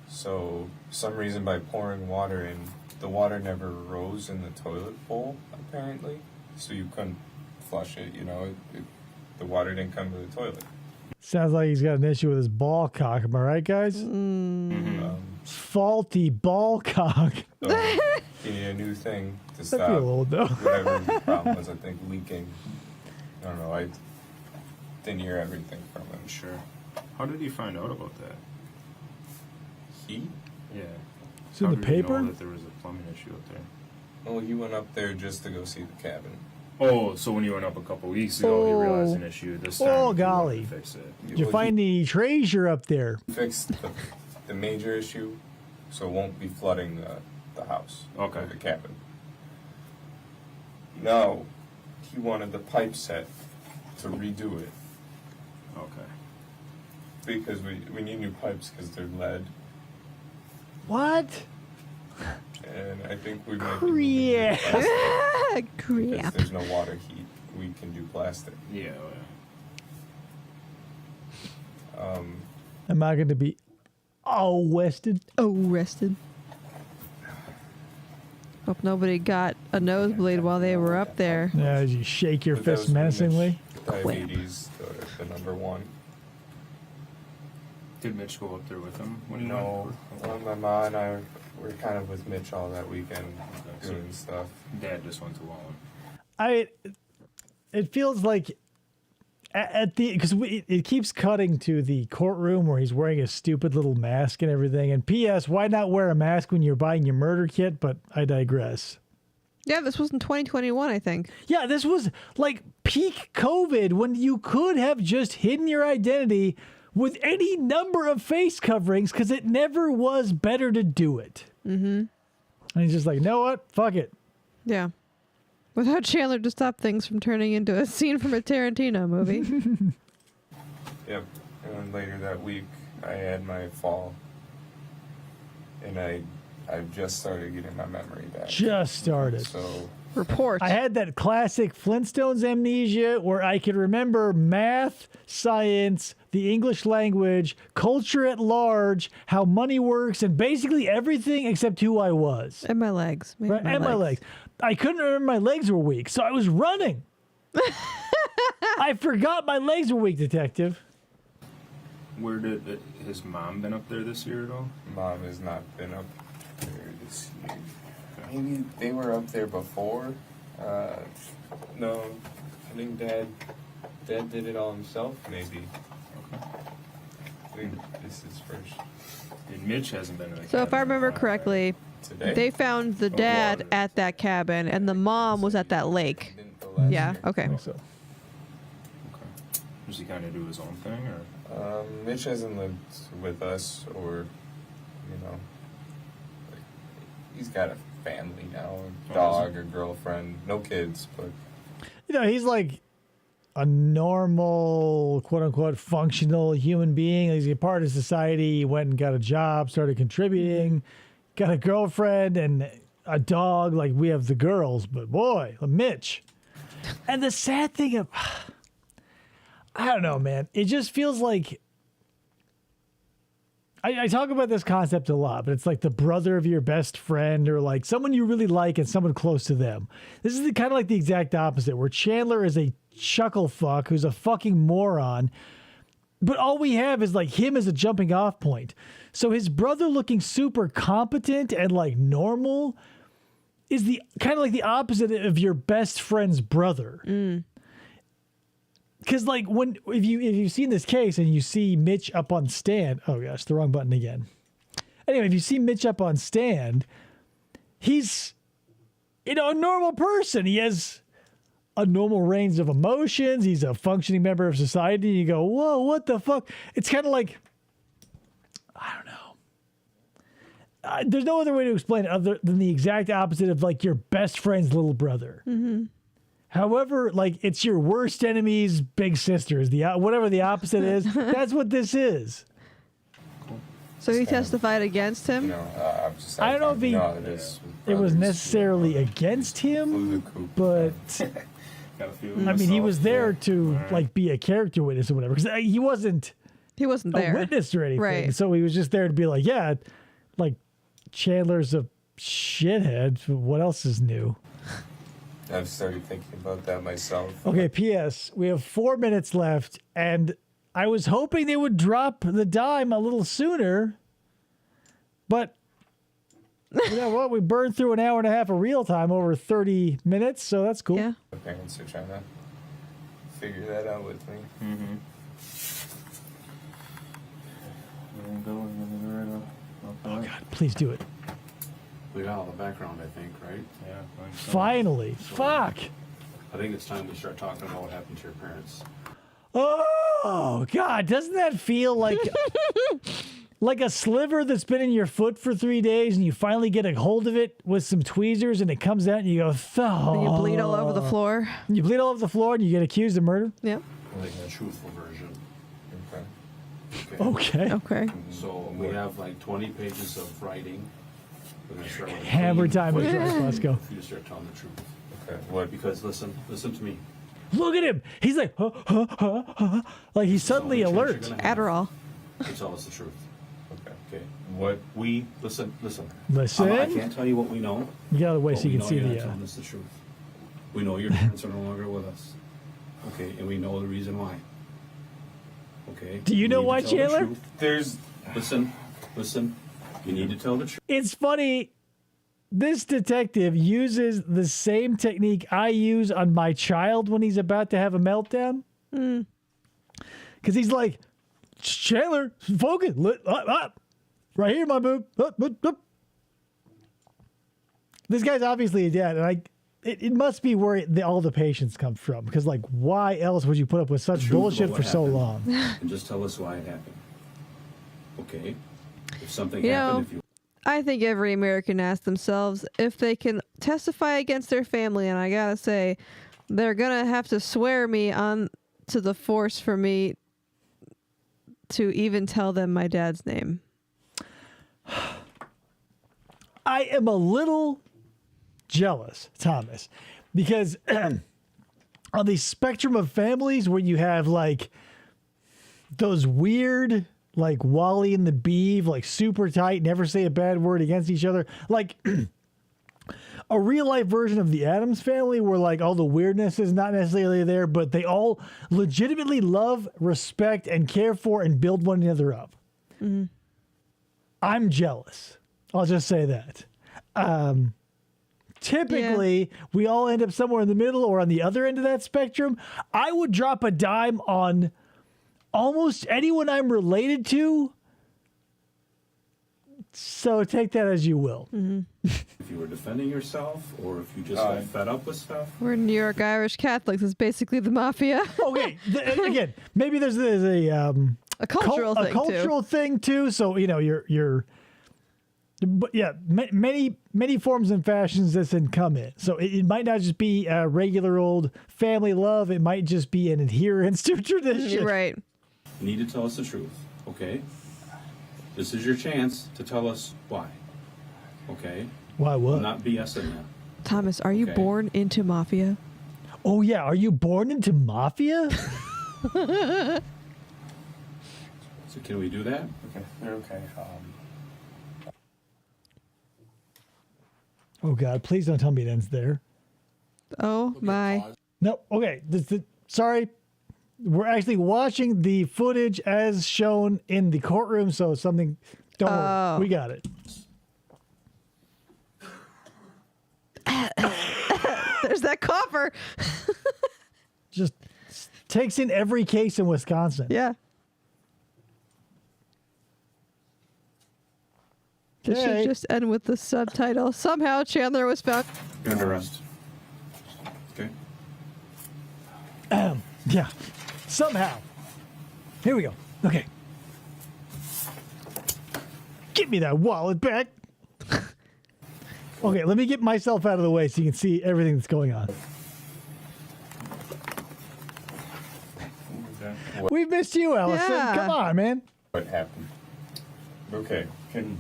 So for some reason by pouring water in, the water never rose in the toilet bowl apparently. So you couldn't flush it. The water didn't come to the toilet. Sounds like he's got an issue with his ball cock. Am I right, guys? Faulty ball cock. So you need a new thing to I stop feel old though. whatever the problem was. I think leaking. I don't know. I didn't hear everything from him. Sure. How did you find out about that? He? Yeah. It's in How the did you paper? know that there was a plumbing issue up there? Well, he went up there just to go see the cabin. Oh, so when you went up a couple weeks ago, you realized an issue. This time, Oh, you wanted golly. to fix it. Did you find any treasure up there? He fixed the major issue, so it won't be flooding the house. Okay. Or the cabin. No, he wanted the pipe set to redo it Okay. because we need new pipes because they're lead, What? and I think we might be moving to plastic because Crap. there's no water heat. We can do plastic. Yeah. Am I going to be arrested? Arrested. Hope nobody got a nosebleed while they were up there. Yeah, as you shake your But that fist was pretty much menacingly. Diabetes, the number one. Did Mitch go up there with him when he No, went? well, my mom and I were kind of with Mitch all that weekend Okay. doing stuff. Dad just went to Wallen. It feels like at the because it keeps cutting to the courtroom where he's wearing his stupid little mask and everything. And P.S. Why not wear a mask when you're buying your murder kit? But I digress. Yeah, this was in 2021, I think. Yeah, this was like peak COVID when you could have just hidden your identity with any number of face coverings because it never was better to do it. Mm-hmm. And he's just like, know what? Fuck it. Yeah. Without Chandler to stop things from turning into a scene from a Tarantino movie. Yep. And then later that week, I had my fall, and I've just started getting my memory back. Just started. So Report. I had that classic Flintstones amnesia where I could remember math, science, the English language, culture at large, how money works, and basically everything except who I was. And my legs. Maybe Right? My legs. I couldn't remember my legs were weak, so I was running. I forgot my legs were weak, detective. Where did his mom been up there this year at all? Mom has not been up there this year. Maybe they were up there before. No, I think Dad did it all himself. Maybe. I think this is first. And Mitch hasn't been to the So if I remember correctly, Today. they found the dad at that cabin and the mom was at that lake. Didn't go last Yeah, year. okay. So Okay. Does he kind of do his own thing, or? Mitch hasn't lived with us, or like, he's got a family now, a dog, a girlfriend, no kids, but he's like a normal, quote unquote, functional human being. He's a part of society. He went and got a job, started contributing, got a girlfriend and a dog. Like we have the girls, but boy, Mitch. And the sad thing of, I don't know, man. It just feels like I talk about this concept a lot, but it's like the brother of your best friend or like someone you really like and someone close to them. This is kind of like the exact opposite, where Chandler is a chuckle fuck who's a fucking moron, but all we have is like him as a jumping off point. So his brother looking super competent and like normal is the kind of like the opposite of your best friend's brother. Because like if you've seen this case and you see Mitch up on stand, oh gosh, the wrong button again. Anyway, if you see Mitch up on stand, he's a normal person. He has a normal range of emotions. He's a functioning member of society. And you go, whoa, what the fuck? It's kind of like, I don't know. There's no other way to explain it other than the exact opposite of like your best friend's little brother. Mm-hmm. However, like it's your worst enemy's big sister is whatever the opposite is. That's what this is. So he testified against him? I don't know if it was necessarily against him, but I mean, he was there to like be a character witness or whatever. Because he wasn't there. a witness or anything. Right. So he was just there to be like, yeah, like Chandler's a shithead. What else is new? I've started thinking about that myself. Okay, P.S. We have 4 minutes left, and I was hoping they would drop the dime a little sooner, but you know what? We burned through an hour and a half of real time over 30 minutes, so that's cool. Yeah. The parents are trying to figure that out with me. Mm-hmm. Oh, God, please do it. We got all the background, I think, right? Yeah. I think so. Finally. Fuck. I think it's time we start talking about what happened to your parents. Oh, God, doesn't that feel like like a sliver that's been in your foot for 3 days and you finally get a hold of it with some tweezers and it comes out and you go, And you bleed all over the floor. You bleed all over the floor and you get accused of murder? Yeah. Like a truthful version. Okay. Okay. So we have like 20 pages of writing. We're gonna start with a Hammer clean time. question Let's go. for you to start telling the truth. Okay. What? Because listen to me. Look at him. He's like, huh, huh, huh, huh. Like he's suddenly So the alert. chance you're gonna have Adderall. to tell us the truth. Okay. Okay. What? We listen. Listen. I can't tell you what we know. You got to wait but so you we can know see you're not the. telling us the truth. We know your parents are no longer with us. Okay, and we know the reason why. Okay. Do you know need to why, tell the Chandler? truth. There's. Listen. You need to tell the truth. It's funny. This detective uses the same technique I use on my child when he's about to have a meltdown. Because he's like, Chandler, focus. Right here, my boob. This guy's obviously a dad, and it must be where all the patience comes from. Because, like, why else would you put up with such Truth bullshit about for what so happened. long? And just tell us why it happened. Okay? If something You know, happened, if you I think every American asks themselves if they can testify against their family, and I gotta say, they're gonna have to swear me on to the force for me to even tell them my dad's name. I am a little jealous, Thomas, because on the spectrum of families where you have like those weird, like Wally and the Beeve, like super tight, never say a bad word against each other, like a real life version of the Addams Family where like all the weirdness is not necessarily there, but they all legitimately love, respect, and care for and build one another up. Mm-hmm. I'm jealous. I'll just say that. Typically, we all end up somewhere in the middle or on the other end of that spectrum. I would drop a dime on almost anyone I'm related to. So take that as you will. Mm-hmm. If you were defending yourself, or if you just got fed up with stuff. We're New York Irish Catholics. It's basically the mafia. Okay, again, maybe there's a cultural thing, thing too. So you're, but yeah, many forms and fashions this can come in. So it might not just be a regular old family love. It might just be an adherence to tradition. Right. You need to tell us the truth, okay? This is your chance to tell us why, okay? Why what? I'm not BSing you. Thomas, are you Okay. born into mafia? Oh yeah, are you born into mafia? So can we do that? Okay, they're okay. Oh God, please don't tell me it ends there. Oh my. No, okay. Sorry. We're actually watching the footage as shown in the courtroom, so something. Don't worry. We got it. There's that coffer. Just takes in every case in Wisconsin. Yeah. This Okay. should just end with the subtitle. Somehow Chandler was found. You're under arrest. Okay? Yeah. Somehow. Here we go. Okay. Give me that wallet back. Okay, let me get myself out of the way so you can see everything that's going on. What, We've missed you, Allison. Yeah. Come on, man. what happened? Okay, can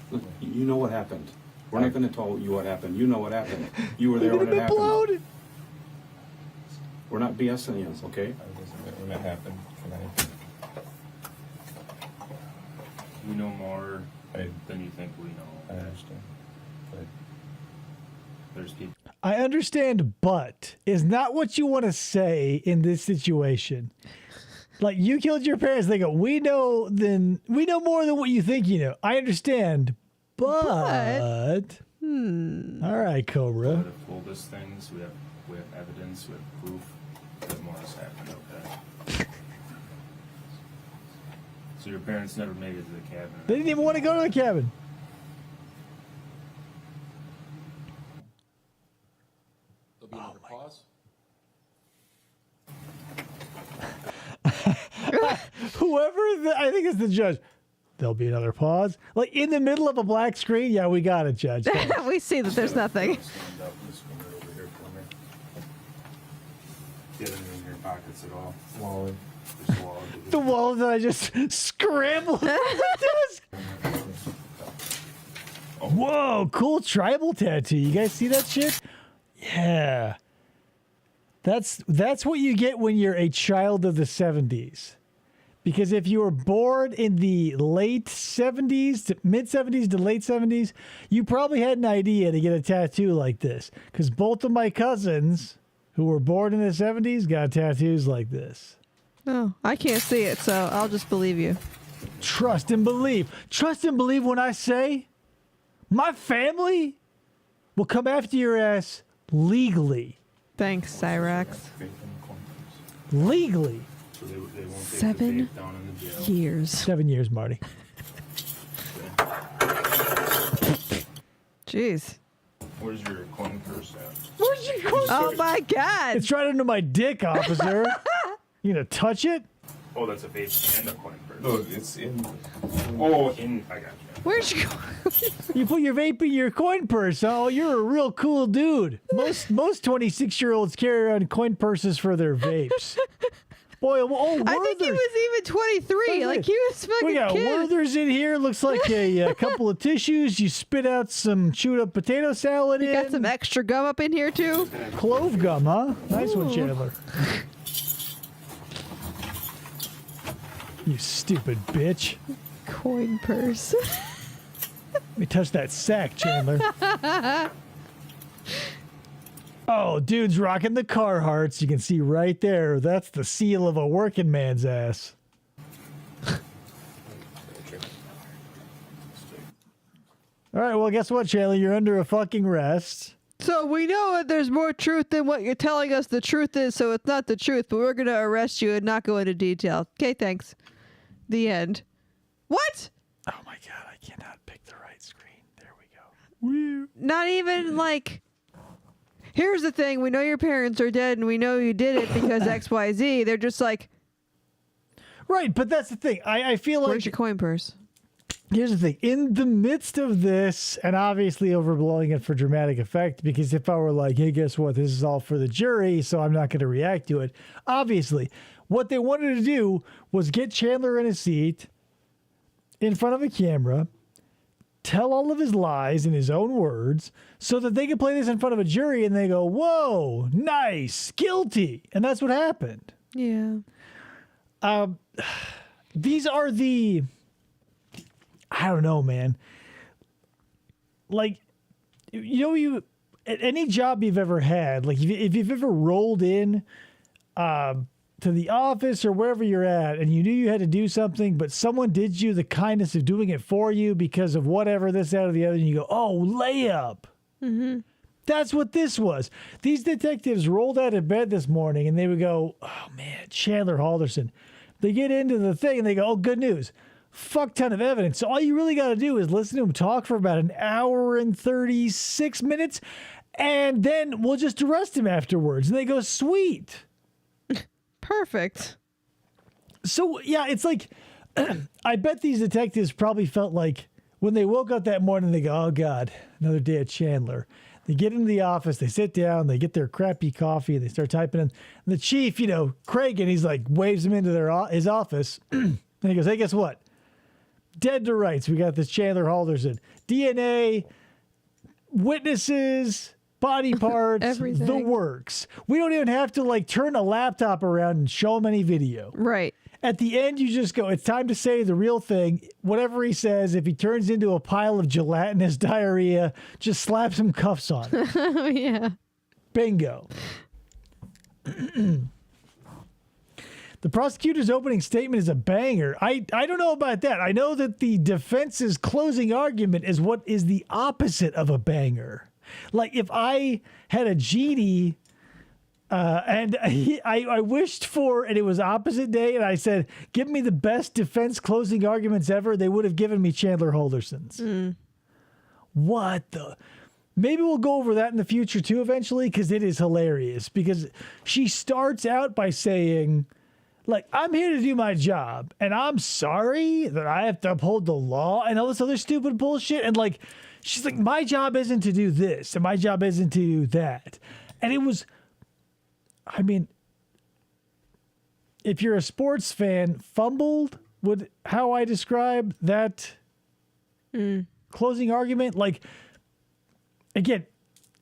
Look, you know what happened. We're not going to tell you what happened. You know what happened. You were there when it happened. Blown. We're not BSing you, okay? when it happened? Can We know more I than you think we know. I understand, but There's people. I understand, but is not what you want to say in this situation. Like, you killed your parents. They go, we know more than what you think you know. I understand, but all right, Cobra. That have told us things. We have evidence. We have proof that more has happened. Okay. So your parents never made it to the cabin. They didn't even want to go to the cabin. There'll be another pause. I think it's the judge. There'll be another pause. Like in the middle of a black screen. Yeah, we got it, Judge. We see that there's nothing. Stand up and just come right over here for me. Get anything in your pockets at all? wallet. Just wallet. The wallet that I just scrambled. Whoa, cool tribal tattoo. You guys see that shit? Yeah. That's what you get when you're a child of the 70s. Because if you were born in the late 70s, to mid 70s to late 70s, you probably had an idea to get a tattoo like this. Because both of my cousins who were born in the 70s got tattoos like this. Oh, I can't see it, so I'll just believe you. Trust and believe. Trust and believe when I say my family will come after your ass legally. Thanks, Cyrax. Legally. So they won't take the 7 tape down in the jail. years. 7 years, Marty. Jeez. Where's your coin purse at? Where's your coin? Oh my God. It's right under my dick, officer. You gonna touch it? Oh, that's a vape and a coin purse. No, it's in. Oh, I got you. Where'd you go? You put your vape in your coin purse. Oh, you're a real cool dude. Most 26-year-olds carry around coin purses for their vapes. Boy, oh, I think he Werther's. was even 23. Like, he was fucking We got kid. Werther's in here. Looks like a couple of tissues. You spit out some chewed up potato salad You in. got some extra gum up in here, too. Clove gum, huh? Nice one, Ooh. Chandler. You stupid bitch. Coin purse. Let me touch that sack, Chandler. Oh, dude's rocking the Carhartts. You can see right there. That's the seal of a working man's ass. All right, well, guess what, Chandler? You're under a fucking arrest. So we know that there's more truth than what you're telling us the truth is, so it's not the truth, but we're going to arrest you and not go into detail. Okay, thanks. The end. What? Oh my god, I cannot pick the right screen. There we go. Woo. Not even like, here's the thing. We know your parents are dead and we know you did it because XYZ. They're just like, Right, but that's the thing. I feel like... where's your coin purse? Here's the thing. In the midst of this, and obviously overblowing it for dramatic effect, because if I were like, hey, guess what? This is all for the jury, so I'm not going to react to it. Obviously, what they wanted to do was get Chandler in a seat in front of a camera, tell all of his lies in his own words, so that they could play this in front of a jury and they go, whoa, nice, guilty. And that's what happened. Yeah. These are the... I don't know, man. Like, you at any job you've ever had, like if you've ever rolled in to the office or wherever you're at and you knew you had to do something, but someone did you the kindness of doing it for you because of whatever, this, that, or the other, and you go, oh, layup. Mm-hmm. That's what this was. These detectives rolled out of bed this morning and they would go, oh, man, Chandler Halderson. They get into the thing and they go, oh, good news. Fuck ton of evidence. So all you really got to do is listen to him talk for about an hour and 36 minutes, and then we'll just arrest him afterwards. And they go, sweet. Perfect. So, yeah, it's like, I bet these detectives probably felt like when they woke up that morning, they go, oh, God, another day at Chandler. They get into the office, they sit down, they get their crappy coffee, and they start typing in. And the chief, Craig, and he's like, waves them into his office. And he goes, hey, guess what? Dead to rights. We got this Chandler Halderson. DNA, witnesses, body parts, Everything. the works. We don't even have to turn a laptop around and show him any video. Right. At the end, you just go, it's time to say the real thing. Whatever he says, if he turns into a pile of gelatinous diarrhea, just slap some cuffs on it. Oh, yeah. Bingo. The prosecutor's opening statement is a banger. I don't know about that. I know that the defense's closing argument is what is the opposite of a banger. Like if I had a genie and I wished for, and it was opposite day, and I said, give me the best defense closing arguments ever, they would have given me Chandler Halderson's. What the... Maybe we'll go over that in the future too eventually, because it is hilarious. Because she starts out by saying... I'm here to do my job, and I'm sorry that I have to uphold the law and all this other stupid bullshit. And she's like, my job isn't to do this, and my job isn't to do that. And it was, I mean, if you're a sports fan, fumbled would how I describe that closing argument. Again,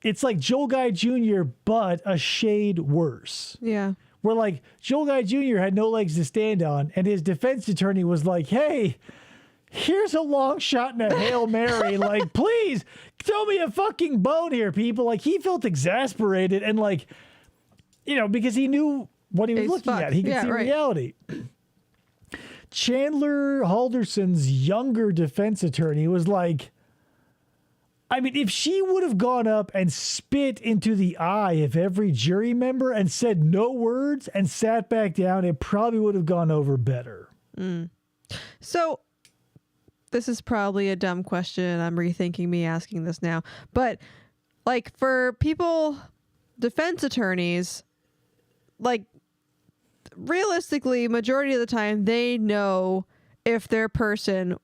it's like Joel Guy Jr., but a shade worse. Yeah. Where Joel Guy Jr. had no legs to stand on, and his defense attorney was like, hey, here's a long shot and a Hail Mary. Please throw me a fucking bone here, people. He felt exasperated and because he knew what he was looking at. He could see reality. Chandler Halderson's younger defense attorney was like, I mean, if she would have gone up and spit into the eye of every jury member and said no words and sat back down, it probably would have gone over better. So this is probably a dumb question. I'm rethinking me asking this now. But for people, defense attorneys, realistically, majority of the time, they know if their person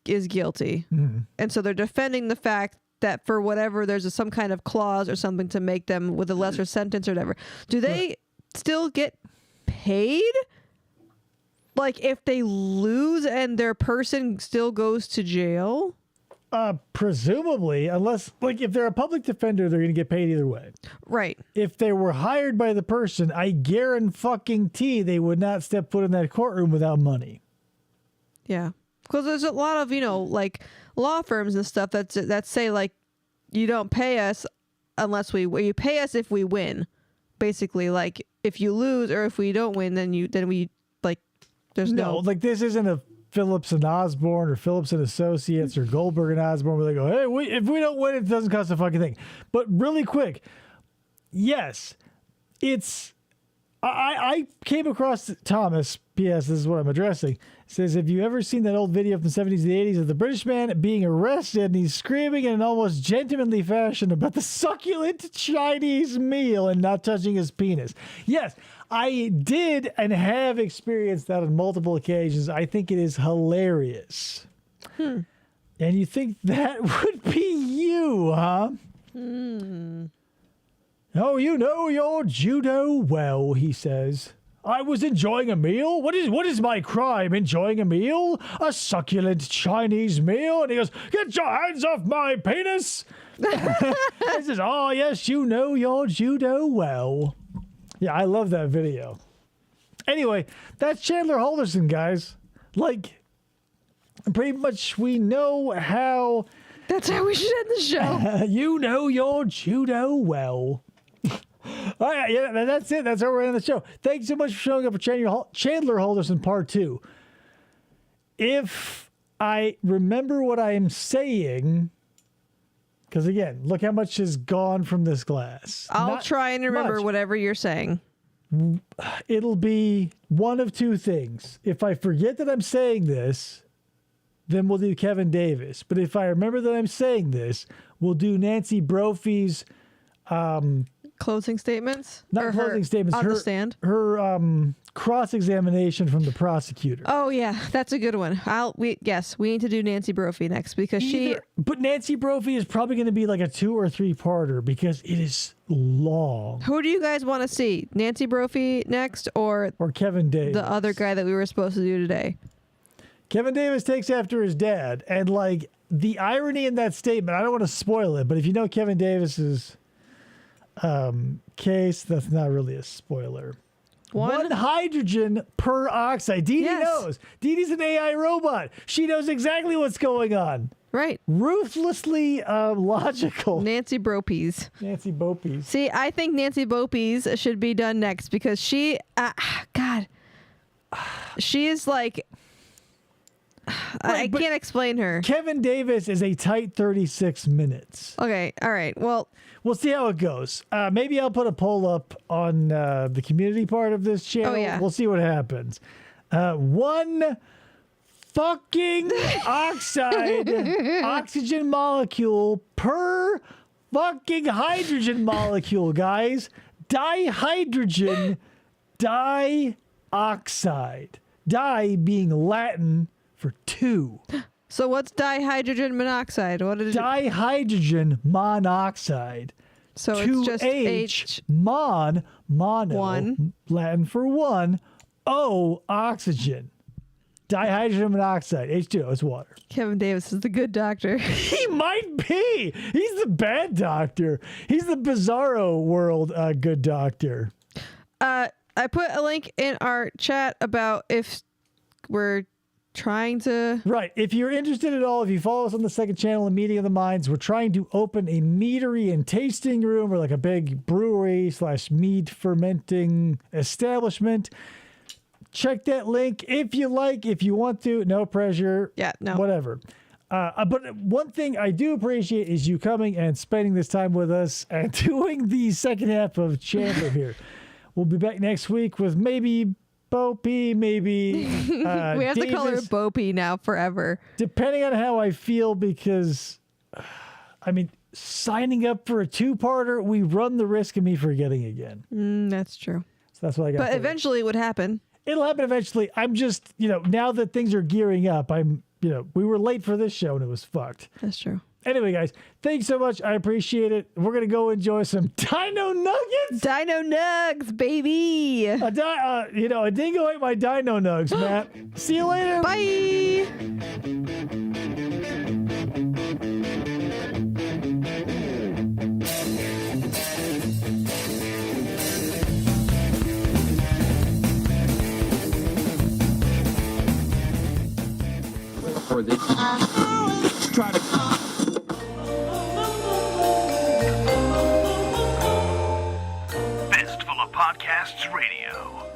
is guilty. And so they're defending the fact that for whatever, there's some kind of clause or something to make them with a lesser sentence or whatever. Do they still get paid Like if they lose and their person still goes to jail? Presumably, unless, like, if they're a public defender, they're going to get paid either way. Right. If they were hired by the person, I guarantee they would not step foot in that courtroom without money. Yeah. Because there's a lot of, like law firms and stuff that say, like, you don't pay us unless you pay us if we win. Basically, like, if you lose or if we don't win, then we, like, there's no. Like, this isn't a Phillips and Osborne or Phillips and Associates or Goldberg and Osborne where they go, hey, if we don't win, it doesn't cost a fucking thing. But really quick, yes, it's. I came across Thomas, P.S., this is what I'm addressing, says, have you ever seen that old video from the 70s and the 80s of the British man being arrested and he's screaming in an almost gentlemanly fashion about the succulent Chinese meal and not touching his penis? Yes, I did and have experienced that on multiple occasions. I think it is hilarious. And you think that would be you, huh? Oh, you know your judo well, he says. I was enjoying a meal? What is my crime? Enjoying a meal? A succulent Chinese meal? And he goes, get your hands off my penis! He says, oh, yes, you know your judo well. Yeah, I love that video. Anyway, that's Chandler Halderson, guys. Like, pretty much we know how... That's how we should end the show. You know your judo well. All right, yeah, that's it. That's how we're ending the show. Thanks so much for showing up for Chandler Halderson Part 2. If I remember what I am saying, because again, look how much has gone from this glass. I'll Not try and remember much. whatever you're saying. It'll be one of two things. If I forget that I'm saying this, then we'll do Kevin Davis. But if I remember that I'm saying this, we'll do Nancy Brophy's... Closing statements? Not Or closing statements. On the stand? Her cross-examination from the prosecutor. Oh, yeah. That's a good one. We need to do Nancy Brophy next because But Nancy Brophy is probably going to be like a 2 or 3-parter because it is long. Who do you guys want to see? Nancy Brophy next or Kevin Davis? The other guy that we were supposed to do today? Kevin Davis takes after his dad. And like the irony in that statement, I don't want to spoil it, but if you know Kevin Davis's case, that's not really a spoiler. One hydrogen per oxide. Dee Dee knows. Dee Dee's an AI robot. She knows exactly what's going on. Right. Ruthlessly logical. Nancy Bropes. Nancy Bopes. See, I think Nancy Bopes should be done next because she, she is like, I can't explain her. Kevin Davis is a tight 36 minutes. Okay. All right. Well, we'll see how it goes. Maybe I'll put a poll up on the community part of this channel. Oh, yeah. We'll see what happens. One fucking oxygen molecule per fucking hydrogen molecule, guys. Dihydrogen dioxide. Di being Latin for 2. So what's dihydrogen monoxide? What is it? Dihydrogen monoxide. So 2H, it's just H. mono, 1. Latin for 1, O, oxygen. Dihydrogen monoxide, H2O, it's water. Kevin Davis is the good doctor. He might be. He's the bad doctor. He's the bizarro world good doctor. I put a link in our chat about if we're trying to... Right. If you're interested at all, if you follow us on the second channel, in Meeting of the Minds, we're trying to open a meadery and tasting room or like a big brewery / mead fermenting establishment. Check that link if you like, if you want to. No pressure. Yeah, no. Whatever. But one thing I do appreciate is you coming and spending this time with us and doing the second half of Chandler here. We'll be back next week with maybe Bopey, maybe we have Davis. to call her Bopey now forever. Depending on how I feel, because, I mean, signing up for a 2-parter, we run the risk of me forgetting again. That's true. So that's what I got. But eventually it would happen. It'll happen eventually. I'm just, now that things are gearing up, we were late for this show and it was fucked. That's true. Anyway, guys, thanks so much. I appreciate it. We're going to go enjoy some Dino Nuggets. Dino Nugs, baby. A dingo ate my Dino Nugs, Matt. See you later. Bye. Fistful of Podcasts Radio.